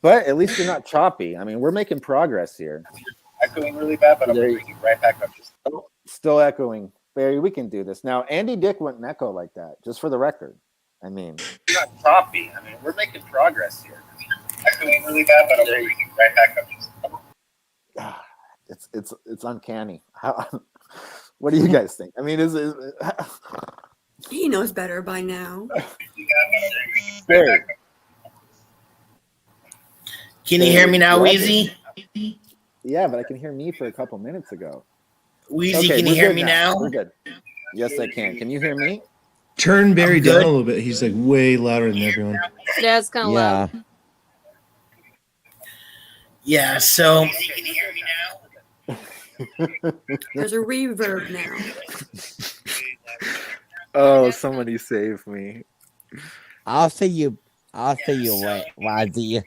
[SPEAKER 2] But at least you're not choppy. I mean, we're making progress here. Echoing really bad, but I'm going to bring you right back up. Just still echoing. Barry, we can do this. Now, Andy Dick wouldn't echo like that, just for the record. I mean, you're not choppy. I mean, we're making progress here. Echoing really bad, but I'm going to bring you right back up. It's uncanny. What do you guys think? I mean,
[SPEAKER 5] He knows better by now.
[SPEAKER 2] Barry.
[SPEAKER 9] Can you hear me now, Wheezy?
[SPEAKER 2] Yeah, but I can hear me for a couple minutes ago.
[SPEAKER 9] Wheezy, can you hear me now?
[SPEAKER 2] We're good. Yes, I can. Can you hear me?
[SPEAKER 8] Turn Barry down a little bit. He's like way louder than everyone.
[SPEAKER 10] Yeah, it's kind of loud.
[SPEAKER 9] Yeah, so.
[SPEAKER 5] Can you hear me now? There's a reverb now.
[SPEAKER 2] Oh, somebody save me.
[SPEAKER 7] I'll see you Wazzy.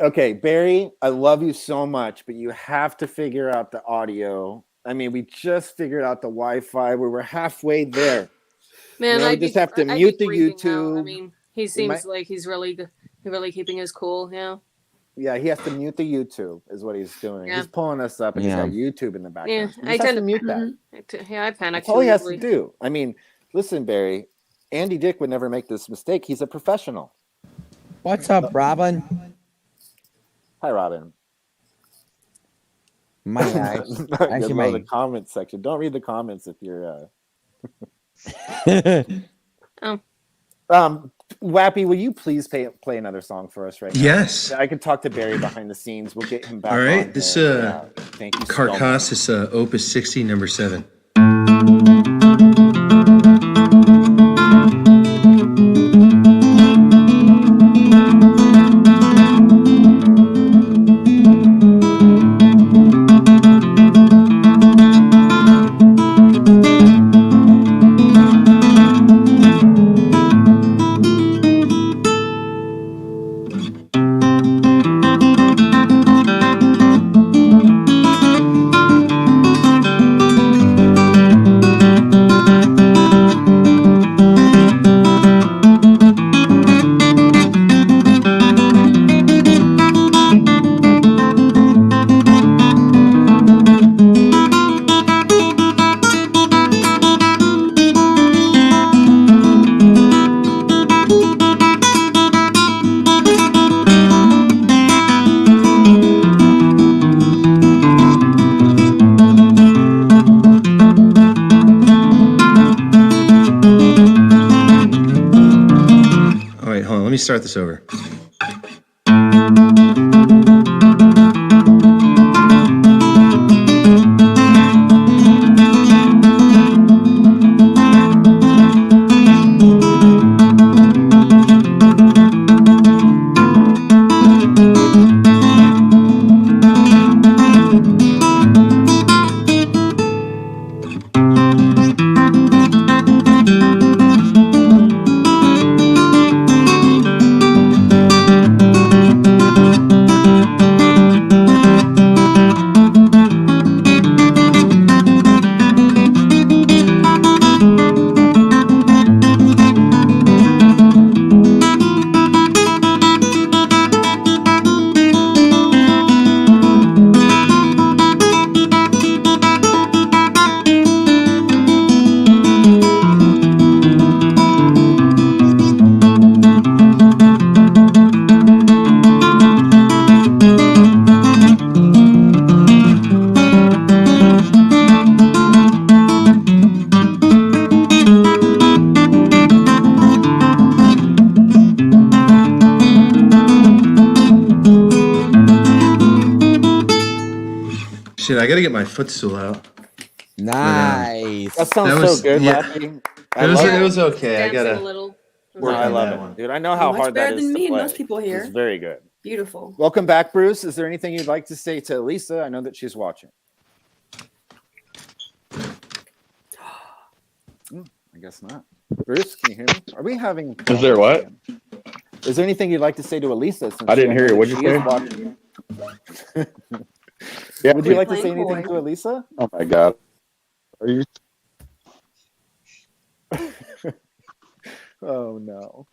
[SPEAKER 2] Okay, Barry, I love you so much, but you have to figure out the audio. I mean, we just figured out the Wi-Fi. We were halfway there.
[SPEAKER 10] Man,
[SPEAKER 2] I just have to mute the YouTube.
[SPEAKER 10] Out. I mean, he seems like he's really keeping his cool. Yeah.
[SPEAKER 2] Yeah, he has to mute the YouTube, is what he's doing.
[SPEAKER 10] Yeah.
[SPEAKER 2] He's pulling us up, and he's got YouTube in the background.
[SPEAKER 10] Yeah,
[SPEAKER 2] He tend to mute that.
[SPEAKER 10] Yeah, I panic.
[SPEAKER 2] That's all he has to do. I mean, listen, Barry, Andy Dick would never make this mistake. He's a professional.
[SPEAKER 7] What's up, Robin?
[SPEAKER 2] Hi, Robin.
[SPEAKER 7] My gosh.
[SPEAKER 2] Actually, the comment section. Don't read the comments if you're. Wappy, will you please play another song for us right now?
[SPEAKER 8] Yes.
[SPEAKER 2] I can talk to Barry behind the scenes. We'll get him back.
[SPEAKER 8] All right.
[SPEAKER 2] On
[SPEAKER 8] This
[SPEAKER 2] thank you.
[SPEAKER 8] Carcass is Opus 60, number 7. me start this over. Shit, I gotta get my footstool out.
[SPEAKER 7] Nice.
[SPEAKER 2] That sounds
[SPEAKER 8] That was-
[SPEAKER 2] so good,
[SPEAKER 8] yeah.
[SPEAKER 2] Lappy.
[SPEAKER 8] It was okay. I
[SPEAKER 10] Dancing a
[SPEAKER 8] gotta.
[SPEAKER 10] little.
[SPEAKER 8] work
[SPEAKER 2] I
[SPEAKER 8] on
[SPEAKER 2] love
[SPEAKER 8] that
[SPEAKER 2] it,
[SPEAKER 8] one.
[SPEAKER 2] dude. I know how
[SPEAKER 5] Much
[SPEAKER 2] hard
[SPEAKER 5] better
[SPEAKER 2] that is
[SPEAKER 5] than
[SPEAKER 2] to
[SPEAKER 5] me and
[SPEAKER 2] play.
[SPEAKER 5] most people here.
[SPEAKER 2] It's very good.
[SPEAKER 5] Beautiful.
[SPEAKER 2] Welcome back, Bruce. Is there anything you'd like to say to Lisa? I know that she's watching. I guess not. Bruce, can you hear me? Are we having?
[SPEAKER 4] Is there what?
[SPEAKER 2] Is there anything you'd like to say to Elisa? Since
[SPEAKER 4] I didn't hear you.
[SPEAKER 2] know
[SPEAKER 4] What'd
[SPEAKER 2] that
[SPEAKER 4] you
[SPEAKER 2] she is
[SPEAKER 4] say?
[SPEAKER 2] watching?
[SPEAKER 4] Yeah.
[SPEAKER 2] Would you like to say
[SPEAKER 5] Playing
[SPEAKER 2] anything
[SPEAKER 5] coy.
[SPEAKER 2] to Elisa?
[SPEAKER 4] Oh my God. Are you?
[SPEAKER 2] Oh no.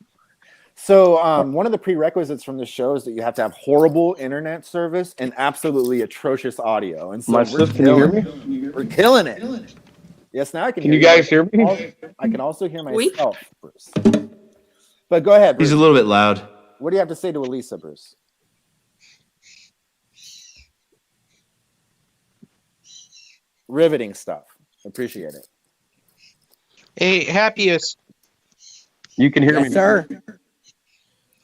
[SPEAKER 2] So one of the prerequisites from the show is that you have to have horrible internet service and absolutely atrocious audio. And so
[SPEAKER 4] My
[SPEAKER 2] we're
[SPEAKER 4] sis, can you hear
[SPEAKER 2] killing
[SPEAKER 4] me?
[SPEAKER 2] it. We're killing it. Yes, now I can
[SPEAKER 4] Can
[SPEAKER 2] hear
[SPEAKER 4] you guys hear me?
[SPEAKER 2] I can also hear
[SPEAKER 5] Weak?
[SPEAKER 2] myself, Bruce. But go ahead, Bruce.
[SPEAKER 8] He's a little bit loud.
[SPEAKER 2] What do you have to say to Elisa, Bruce? Riveting stuff. Appreciate it.
[SPEAKER 3] Hey, happiest.
[SPEAKER 4] You can hear
[SPEAKER 7] Yes,
[SPEAKER 4] me,
[SPEAKER 7] sir.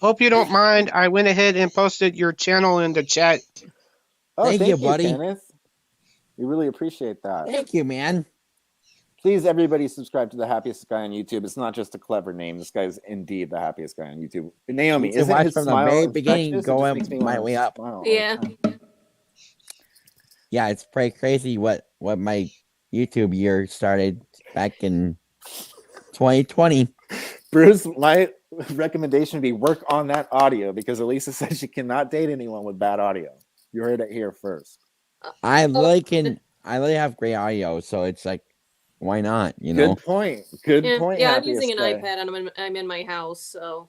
[SPEAKER 3] Hope you don't mind. I went ahead and posted your channel in the chat.
[SPEAKER 2] Oh,
[SPEAKER 7] Thank you, buddy.
[SPEAKER 2] Kenneth. We really appreciate that.
[SPEAKER 7] Thank you, man.
[SPEAKER 2] Please, everybody, subscribe to the happiest guy on YouTube. It's not just a clever name. This guy's indeed the happiest guy on YouTube. Naomi,
[SPEAKER 7] You can
[SPEAKER 2] isn't
[SPEAKER 7] watch
[SPEAKER 2] his
[SPEAKER 7] from the
[SPEAKER 2] smile
[SPEAKER 7] very
[SPEAKER 2] infectious?
[SPEAKER 7] beginning,
[SPEAKER 2] It just
[SPEAKER 7] go
[SPEAKER 2] makes
[SPEAKER 7] up
[SPEAKER 2] me
[SPEAKER 7] my
[SPEAKER 2] wanna
[SPEAKER 7] way up.
[SPEAKER 2] smile all the
[SPEAKER 10] Yeah.
[SPEAKER 2] time.
[SPEAKER 7] Yeah, it's pretty crazy what my YouTube year started back in 2020.
[SPEAKER 2] Bruce, my recommendation would be work on that audio because Elisa says she cannot date anyone with bad audio. You heard it here first.
[SPEAKER 7] I really have great audio, so it's like, why not? You know,
[SPEAKER 2] Good point. Good
[SPEAKER 10] Yeah,
[SPEAKER 2] point.
[SPEAKER 10] yeah, I'm
[SPEAKER 2] happiest
[SPEAKER 10] using an
[SPEAKER 2] guy.
[SPEAKER 10] iPad and I'm in my house, so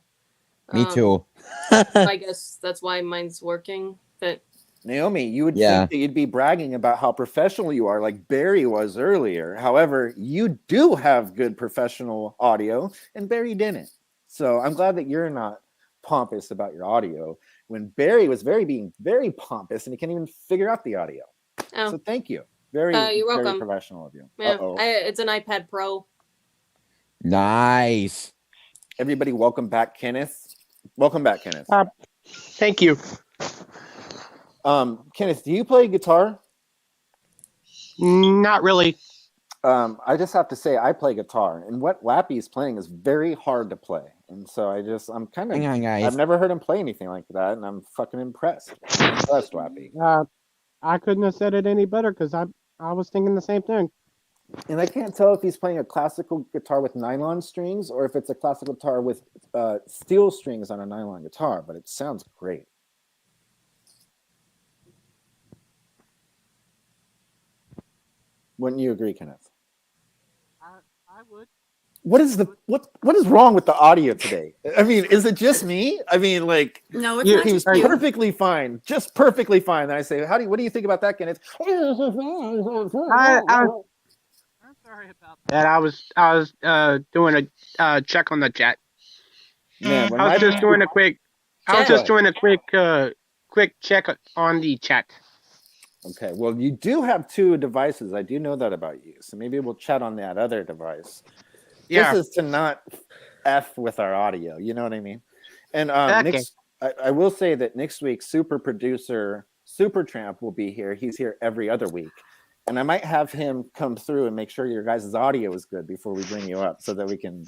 [SPEAKER 7] me too.
[SPEAKER 10] I guess that's why mine's working. But
[SPEAKER 2] Naomi, you would
[SPEAKER 7] Yeah.
[SPEAKER 2] think that you'd be bragging about how professional you are, like Barry was earlier. However, you do have good professional audio, and Barry didn't. So I'm glad that you're not pompous about your audio when Barry was being very pompous and he can't even figure out the audio.
[SPEAKER 10] oh,
[SPEAKER 2] So thank you. Very,
[SPEAKER 10] you're
[SPEAKER 2] very
[SPEAKER 10] welcome.
[SPEAKER 2] professional of you.
[SPEAKER 10] yeah,
[SPEAKER 2] Uh-oh.
[SPEAKER 10] it's an iPad Pro.
[SPEAKER 7] Nice.
[SPEAKER 2] Everybody, welcome back, Kenneth. Welcome back, Kenneth.
[SPEAKER 3] Thank you.
[SPEAKER 2] Kenneth, do you play guitar?
[SPEAKER 3] Not really.
[SPEAKER 2] I just have to say I play guitar, and what Lappy's playing is very hard to play. And so I'm kind of
[SPEAKER 7] Hang on, guys.
[SPEAKER 2] I've never heard him play anything like that, and I'm fucking impressed. I'm impressed, Lappy.
[SPEAKER 3] I couldn't have said it any better because I was thinking the same thing.
[SPEAKER 2] And I can't tell if he's playing a classical guitar with nylon strings or if it's a classical guitar with steel strings on a nylon guitar, but it sounds great. Wouldn't you agree, Kenneth?
[SPEAKER 3] I would.
[SPEAKER 2] What is wrong with the audio today? I mean, is it just me? I mean, like
[SPEAKER 5] No, it's
[SPEAKER 3] Yeah,
[SPEAKER 5] not
[SPEAKER 2] he was
[SPEAKER 5] just you.
[SPEAKER 2] perfectly fine, just perfectly fine. Then I say, what do you think about that, Kenneth?
[SPEAKER 3] I'm sorry about that. I was doing a check on the chat.
[SPEAKER 2] Man, when
[SPEAKER 3] I was
[SPEAKER 2] my
[SPEAKER 3] just doing a quick. I was
[SPEAKER 2] Go
[SPEAKER 3] just
[SPEAKER 2] ahead.
[SPEAKER 3] doing a quick check on the chat.
[SPEAKER 2] Okay, well, you do have two devices. I do know that about you. So maybe we'll chat on that other device.
[SPEAKER 3] Yeah.
[SPEAKER 2] This is to not F with our audio. You know what I mean? And
[SPEAKER 3] Okay.
[SPEAKER 2] next, I will say that next week, super producer Supertramp will be here. He's here every other week. And I might have him come through and make sure your guys' audio is good before we bring you up so that we can,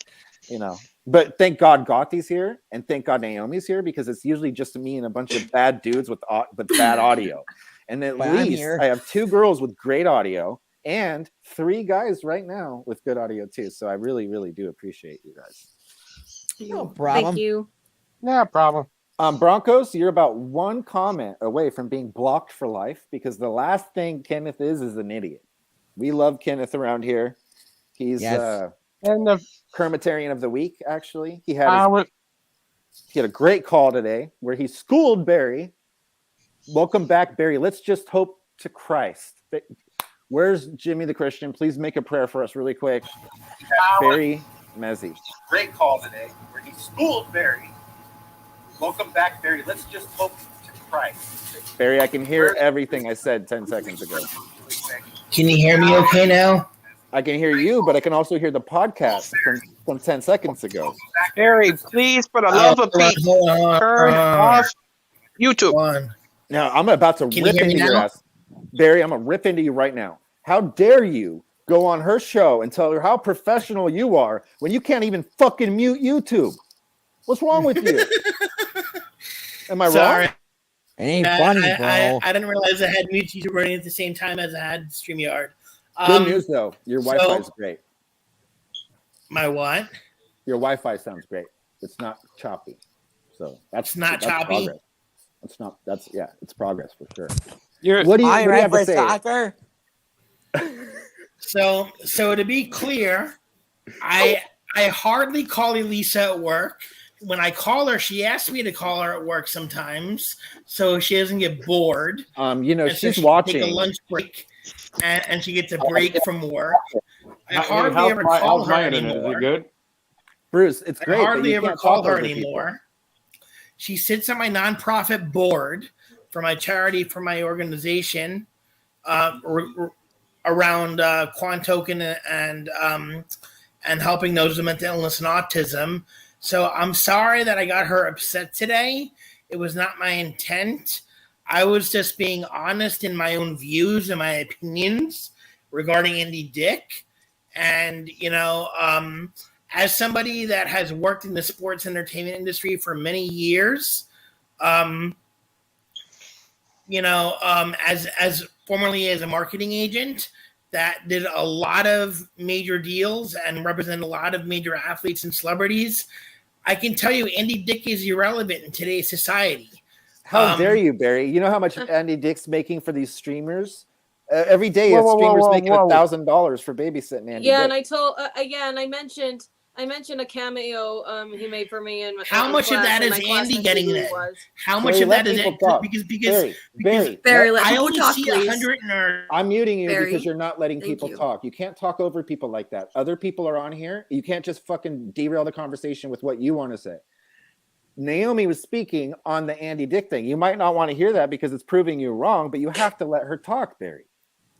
[SPEAKER 2] But thank God Gothi's here, and thank God Naomi's here, because it's usually just me and a bunch of bad dudes with bad audio. And at
[SPEAKER 7] But I'm
[SPEAKER 2] least
[SPEAKER 7] here.
[SPEAKER 2] I have 2 girls with great audio and 3 guys right now with good audio too. So I really, really do appreciate you guys.
[SPEAKER 7] No problem.
[SPEAKER 10] Thank you.
[SPEAKER 3] No problem.
[SPEAKER 2] Broncos, you're about 1 comment away from being blocked for life, because the last thing Kenneth is an idiot. We love Kenneth around here. He's
[SPEAKER 3] And the
[SPEAKER 2] Kermitarian of the week, actually. He had a great call today where he schooled Barry. Welcome back, Barry. Let's just hope to Christ. Where's Jimmy the Christian? Please make a prayer for us really quick. Barry Mezzi.
[SPEAKER 11] Great call today where he schooled Barry. Welcome back, Barry. Let's just hope to Christ.
[SPEAKER 2] Barry, I can hear everything I said 10 seconds ago.
[SPEAKER 9] Can you hear me okay now?
[SPEAKER 2] I can hear you, but I can also hear the podcast from 10 seconds ago.
[SPEAKER 3] Barry, please, for the love of Pete, turn off YouTube.
[SPEAKER 2] Now, I'm about to
[SPEAKER 9] Can you
[SPEAKER 2] rip
[SPEAKER 9] hear me
[SPEAKER 2] into your
[SPEAKER 9] now?
[SPEAKER 2] ass. Barry, I'm going to rip into you right now. How dare you go on her show and tell her how professional you are when you can't even fucking mute YouTube? What's wrong with you? Am I
[SPEAKER 9] Sorry.
[SPEAKER 2] wrong?
[SPEAKER 7] It ain't funny, bro.
[SPEAKER 9] I didn't realize I had mute YouTube running at the same time as I had StreamYard.
[SPEAKER 2] Good news, though. Your Wi-Fi is great.
[SPEAKER 9] My what?
[SPEAKER 2] Your Wi-Fi sounds great. It's not choppy. So that's
[SPEAKER 9] not choppy?
[SPEAKER 2] Progress. It's not. It's progress for sure.
[SPEAKER 3] You're,
[SPEAKER 2] What do you
[SPEAKER 7] I'm
[SPEAKER 2] have to
[SPEAKER 7] for
[SPEAKER 2] say?
[SPEAKER 7] soccer.
[SPEAKER 9] So to be clear, I hardly call Elisa at work. When I call her, she asks me to call her at work sometimes, so she doesn't get bored. And
[SPEAKER 2] She's
[SPEAKER 9] she
[SPEAKER 2] watching.
[SPEAKER 9] Take a lunch break, and she gets a break from work. I hardly ever
[SPEAKER 4] how's
[SPEAKER 9] call her
[SPEAKER 4] my internet?
[SPEAKER 9] anymore.
[SPEAKER 4] Is it good?
[SPEAKER 2] Bruce, it's great.
[SPEAKER 9] I
[SPEAKER 2] but
[SPEAKER 9] hardly
[SPEAKER 2] you
[SPEAKER 9] ever
[SPEAKER 2] can't
[SPEAKER 9] call
[SPEAKER 2] talk
[SPEAKER 9] her
[SPEAKER 2] over people.
[SPEAKER 9] anymore. She sits on my nonprofit board for my charity, for my organization, around Quantoken and helping those with mental illness and autism. So I'm sorry that I got her upset today. It was not my intent. I was just being honest in my own views and my opinions regarding Andy Dick. And, as somebody that has worked in the sports entertainment industry for many years, as formerly as a marketing agent that did a lot of major deals and represented a lot of major athletes and celebrities, I can tell you Andy Dick is irrelevant in today's society.
[SPEAKER 2] How dare you, Barry? You know how much Andy Dick's making for these streamers? Every day, a streamer's making $1,000 for babysitting Andy
[SPEAKER 10] Yeah,
[SPEAKER 2] Dick.
[SPEAKER 10] and I told and I mentioned a cameo he made for me in
[SPEAKER 9] How much of that is Andy getting then? How much of that is it?
[SPEAKER 2] Barry,
[SPEAKER 5] let
[SPEAKER 9] I
[SPEAKER 5] people
[SPEAKER 9] only
[SPEAKER 5] talk,
[SPEAKER 9] see
[SPEAKER 5] please.
[SPEAKER 9] 100 or
[SPEAKER 2] I'm muting you
[SPEAKER 5] Barry,
[SPEAKER 2] because you're not letting
[SPEAKER 5] thank
[SPEAKER 2] people
[SPEAKER 5] you.
[SPEAKER 2] talk. You can't talk over people like that. Other people are on here. You can't just fucking derail the conversation with what you want to say. Naomi was speaking on the Andy Dick thing. You might not want to hear that because it's proving you wrong, but you have to let her talk, Barry.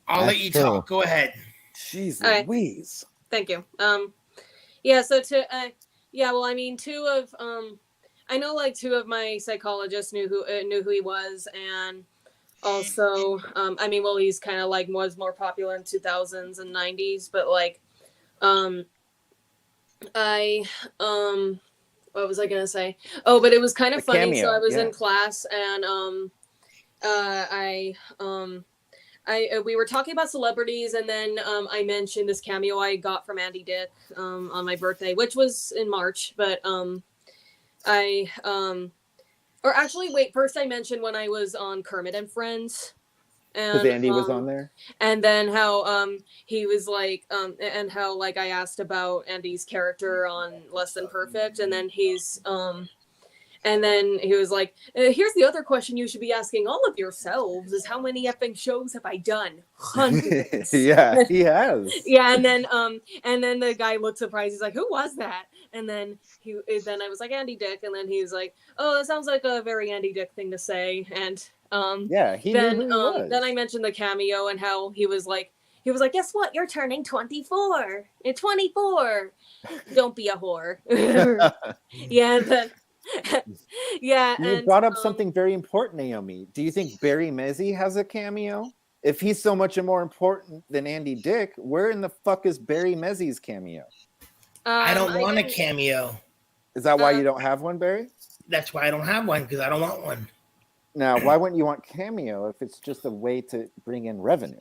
[SPEAKER 9] I'll let you talk. Go ahead.
[SPEAKER 2] Jeez
[SPEAKER 10] All right.
[SPEAKER 2] Louise.
[SPEAKER 10] Thank you. Yeah. So two of I know like 2 of my psychologists knew who he was, and also he's kind of like was more popular in 2000s and 90s, but like what was I gonna say? Oh, but it was kind of funny.
[SPEAKER 2] Cameo,
[SPEAKER 10] So I was
[SPEAKER 2] yeah.
[SPEAKER 10] in class, and we were talking about celebrities, and then I mentioned this cameo I got from Andy Dick on my birthday, which was in March. But first I mentioned when I was on Kermit and Friends.
[SPEAKER 2] Because Andy was on there.
[SPEAKER 10] And then how he was like and how like I asked about Andy's character on Less Than Perfect, and then and then he was like, here's the other question you should be asking all of yourselves is how many effing shows have I done? Hundreds.
[SPEAKER 2] Yeah, he has.
[SPEAKER 10] Yeah, and then the guy looked surprised. He's like, who was that? And then I was like, Andy Dick, and then he was like, oh, that sounds like a very Andy Dick thing to say. And
[SPEAKER 2] yeah, he knew who he was.
[SPEAKER 10] Then I mentioned the cameo and how he was like, guess what? You're turning 24. You're 24. Don't be a whore. Yeah, Yeah,
[SPEAKER 2] You
[SPEAKER 10] and
[SPEAKER 2] brought up something very important, Naomi. Do you think Barry Mezzi has a cameo? If he's so much more important than Andy Dick, where in the fuck is Barry Mezzi's cameo?
[SPEAKER 9] I don't want a
[SPEAKER 10] didn't-
[SPEAKER 9] cameo.
[SPEAKER 2] Is that why you don't have one, Barry?
[SPEAKER 9] That's why I don't have one, because I don't want one.
[SPEAKER 2] Now, why wouldn't you want cameo if it's just a way to bring in revenue?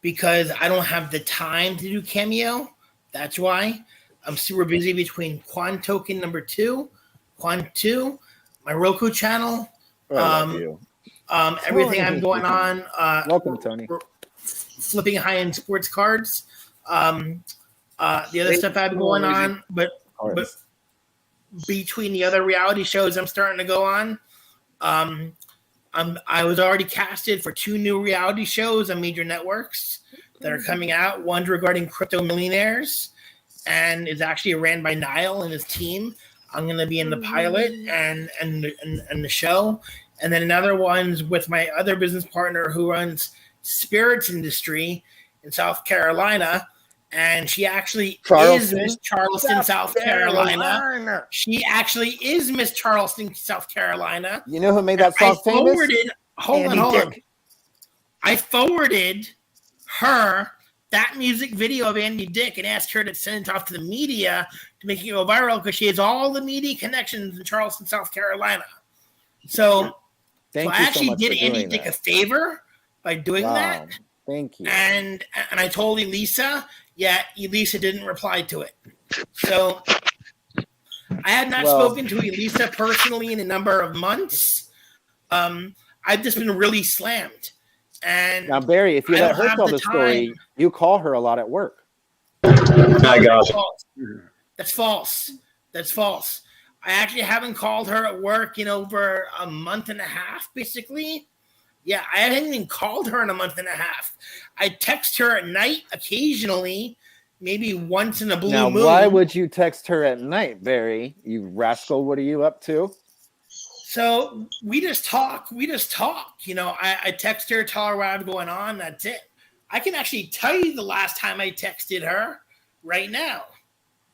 [SPEAKER 9] Because I don't have the time to do cameo. That's why. I'm super busy between Quan Token number 2, Quan 2, my Roku channel,
[SPEAKER 2] Oh, I love you.
[SPEAKER 9] everything I'm going on.
[SPEAKER 2] Welcome, Tony.
[SPEAKER 9] Flipping high-end sports cards. The other stuff I've been going on, but between the other reality shows I'm starting to go on, I was already casted for 2 new reality shows on major networks that are coming out. One's regarding crypto millionaires, and is actually ran by Niall and his team. I'm going to be in the pilot and the show, and then another one's with my other business partner who runs spirits industry in South Carolina. And she actually is Miss Charleston, South Carolina. She actually is Miss Charleston, South Carolina.
[SPEAKER 2] You know who made that song famous?
[SPEAKER 9] Hold on. I forwarded her that music video of Andy Dick and asked her to send it off to the media to make it go viral because she has all the media connections in Charleston, South Carolina. So I actually did Andy Dick a favor by doing that.
[SPEAKER 2] Thank you.
[SPEAKER 9] And I told Elisa, Elisa didn't reply to it. So I had not spoken to Elisa personally in a number of months. I've just been really slammed. And
[SPEAKER 2] now, Barry, if you let her tell the story, you call her a lot at work.
[SPEAKER 9] That's false. I actually haven't called her at work in over a month and a half, basically. Yeah, I haven't even called her in a month and a half. I text her at night occasionally, maybe once in a blue moon.
[SPEAKER 2] Now, why would you text her at night, Barry? You rascal, what are you up to?
[SPEAKER 9] So we just talk. You know, I text her, tell her what I'm going on. That's it. I can actually tell you the last time I texted her right now.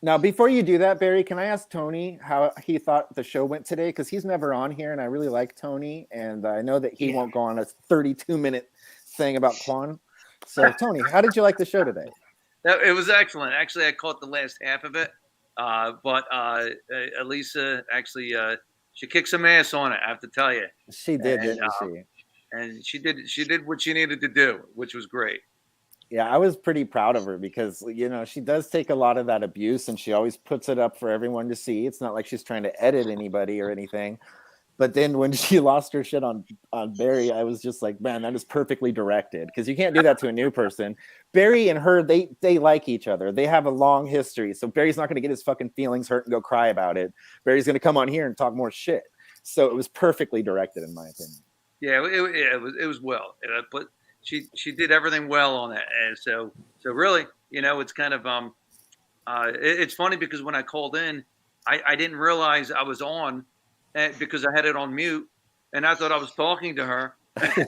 [SPEAKER 2] Now, before you do that, Barry, can I ask Tony how he thought the show went today? Because he's never on here, and I really like Tony, and I know that he won't go on a 32-minute thing about Quan. So, Tony, how did you like the show today?
[SPEAKER 12] It was excellent. Actually, I caught the last half of it, but Elisa actually she kicked some ass on it. I have to tell you,
[SPEAKER 2] she did, didn't she?
[SPEAKER 12] And she did what she needed to do, which was great.
[SPEAKER 2] Yeah, I was pretty proud of her because, you know, she does take a lot of that abuse and she always puts it up for everyone to see. It's not like she's trying to edit anybody or anything. But then when she lost her shit on Barry, I was just like, man, that is perfectly directed because you can't do that to a new person. Barry and her, they like each other. They have a long history. So Barry's not going to get his fucking feelings hurt and go cry about it. Barry's going to come on here and talk more shit. So it was perfectly directed, in my opinion.
[SPEAKER 12] Yeah, it was well. But she did everything well on that, and so really, you know, it's kind of it's funny because when I called in, I didn't realize I was on because I had it on mute, and I thought I was talking to her. I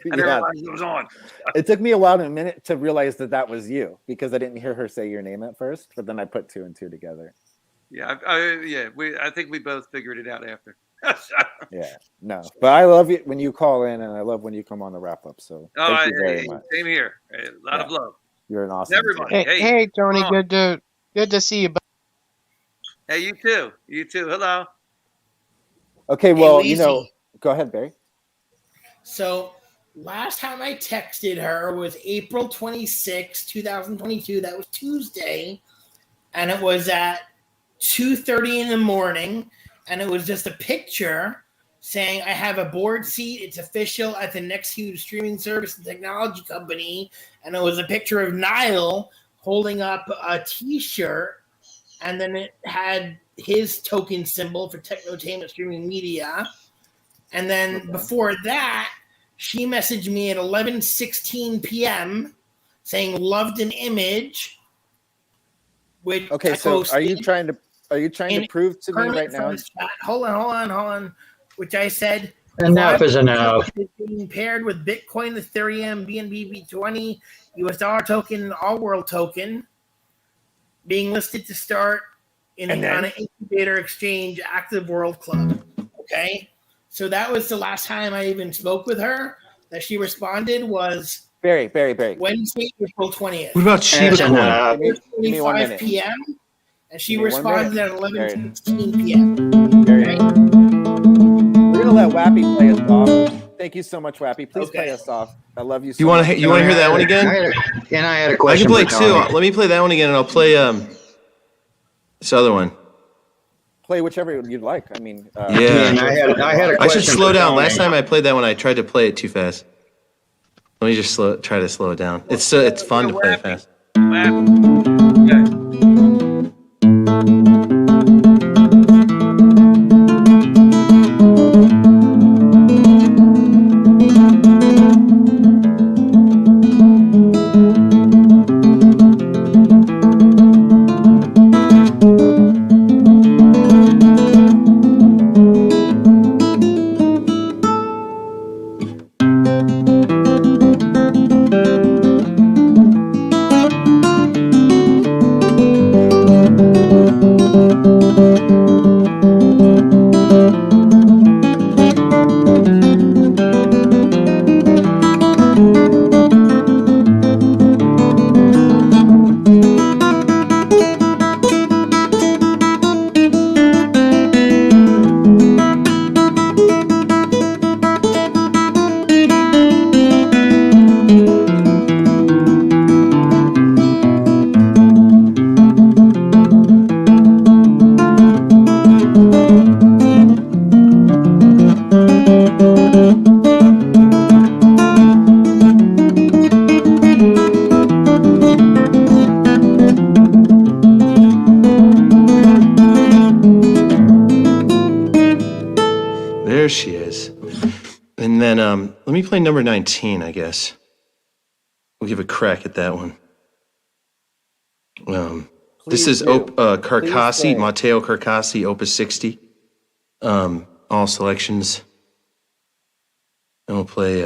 [SPEAKER 12] didn't realize it was on.
[SPEAKER 2] It took me a minute to realize that was you because I didn't hear her say your name at first, but then I put 2 and 2 together.
[SPEAKER 12] Yeah, I think we both figured it out after.
[SPEAKER 2] Yeah, no, but I love it when you call in, and I love when you come on the wrap up. So thank you very much.
[SPEAKER 12] Same here. A lot of love.
[SPEAKER 2] You're an awesome.
[SPEAKER 12] Everybody.
[SPEAKER 3] Hey, Tony, good to see you.
[SPEAKER 12] Hey, you too. You too. Hello.
[SPEAKER 2] Okay, well, you know, go ahead, Barry.
[SPEAKER 9] So last time I texted her was April 26, 2022. That was Tuesday, and it was at 2:30 in the morning. And it was just a picture saying, I have a board seat. It's official at the next huge streaming service and technology company. And it was a picture of Niall holding up a T-shirt. And then it had his token symbol for Technotainment Streaming Media. And then before that, she messaged me at 11:16 p.m. saying, loved an image. Which
[SPEAKER 2] okay, so are you trying to prove to me right now?
[SPEAKER 9] Hold on. Which I said.
[SPEAKER 13] Enough is enough.
[SPEAKER 9] Being paired with Bitcoin, Ethereum, BNB V20, US dollar token, and all world token. Being listed to start on
[SPEAKER 2] And then?
[SPEAKER 9] an Incubator Exchange Active World Club. Okay, so that was the last time I even spoke with her. That she responded was
[SPEAKER 2] Barry.
[SPEAKER 9] Wednesday, April 20th.
[SPEAKER 8] What about Shiba Coin?
[SPEAKER 2] Give me 1
[SPEAKER 9] 5
[SPEAKER 2] minute.
[SPEAKER 9] p.m. and she
[SPEAKER 2] Give me 1
[SPEAKER 9] responded
[SPEAKER 2] minute.
[SPEAKER 9] at
[SPEAKER 2] Barry.
[SPEAKER 9] 11:16 p.m.
[SPEAKER 2] Barry. We're gonna let Wappy play us off. Thank you so much, Wappy. Please play us off. I love you so
[SPEAKER 8] You want
[SPEAKER 2] much.
[SPEAKER 8] to hear that one again?
[SPEAKER 13] I had a
[SPEAKER 8] I
[SPEAKER 13] question.
[SPEAKER 8] can play
[SPEAKER 13] for
[SPEAKER 8] two.
[SPEAKER 13] Tony.
[SPEAKER 8] Let me play that one again, and I'll play this other one.
[SPEAKER 2] Play whichever you'd like. I mean,
[SPEAKER 8] Yeah.
[SPEAKER 13] And I had a
[SPEAKER 8] I
[SPEAKER 13] question.
[SPEAKER 8] should slow
[SPEAKER 13] for
[SPEAKER 8] down.
[SPEAKER 13] Tony.
[SPEAKER 8] Last time I played that one, I tried to play it too fast. Let me just try to slow it down. It's fun to play it fast. There she is. And then let me play number 19, I guess. We'll give a crack at that one. This is Carcassi, Matteo Carcassi, Opus 60. All selections. And we'll play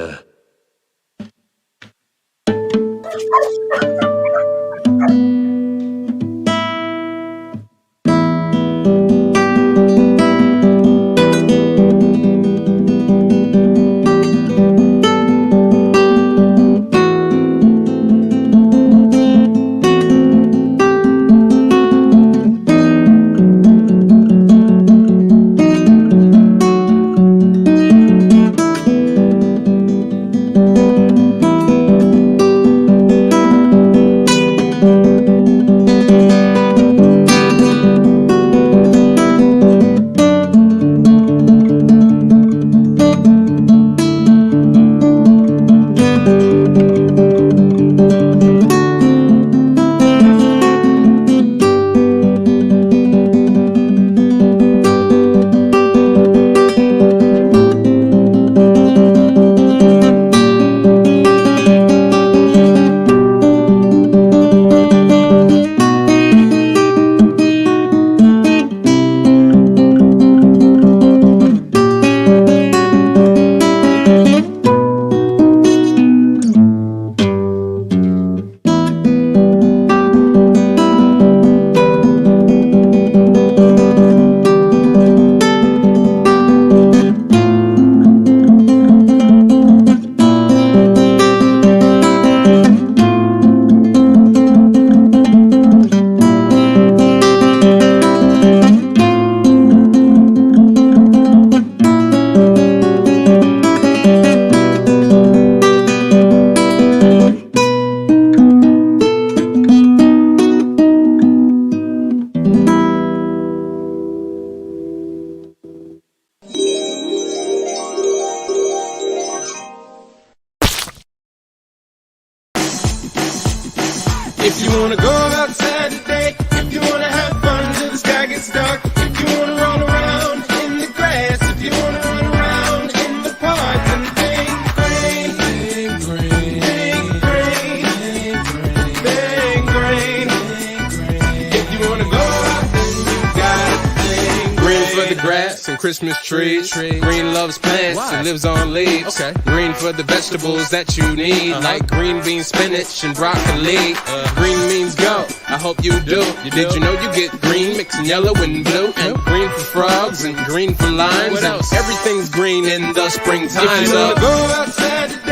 [SPEAKER 1] If you wanna go outside today, if you wanna have fun till the sky gets dark, if you wanna run around in the grass, if you wanna run around in the park and think green, think green, think green, think green. If you wanna go out, then you gotta think
[SPEAKER 6] Green for the grass
[SPEAKER 1] and Christmas trees. Green loves plants and lives on leaves. Green for the vegetables that you need, like green beans, spinach, and broccoli. Green means go. I hope you do. Did you know you get green mixing yellow and blue? And green for frogs and green for limes. And everything's green in the springtime. If you wanna go outside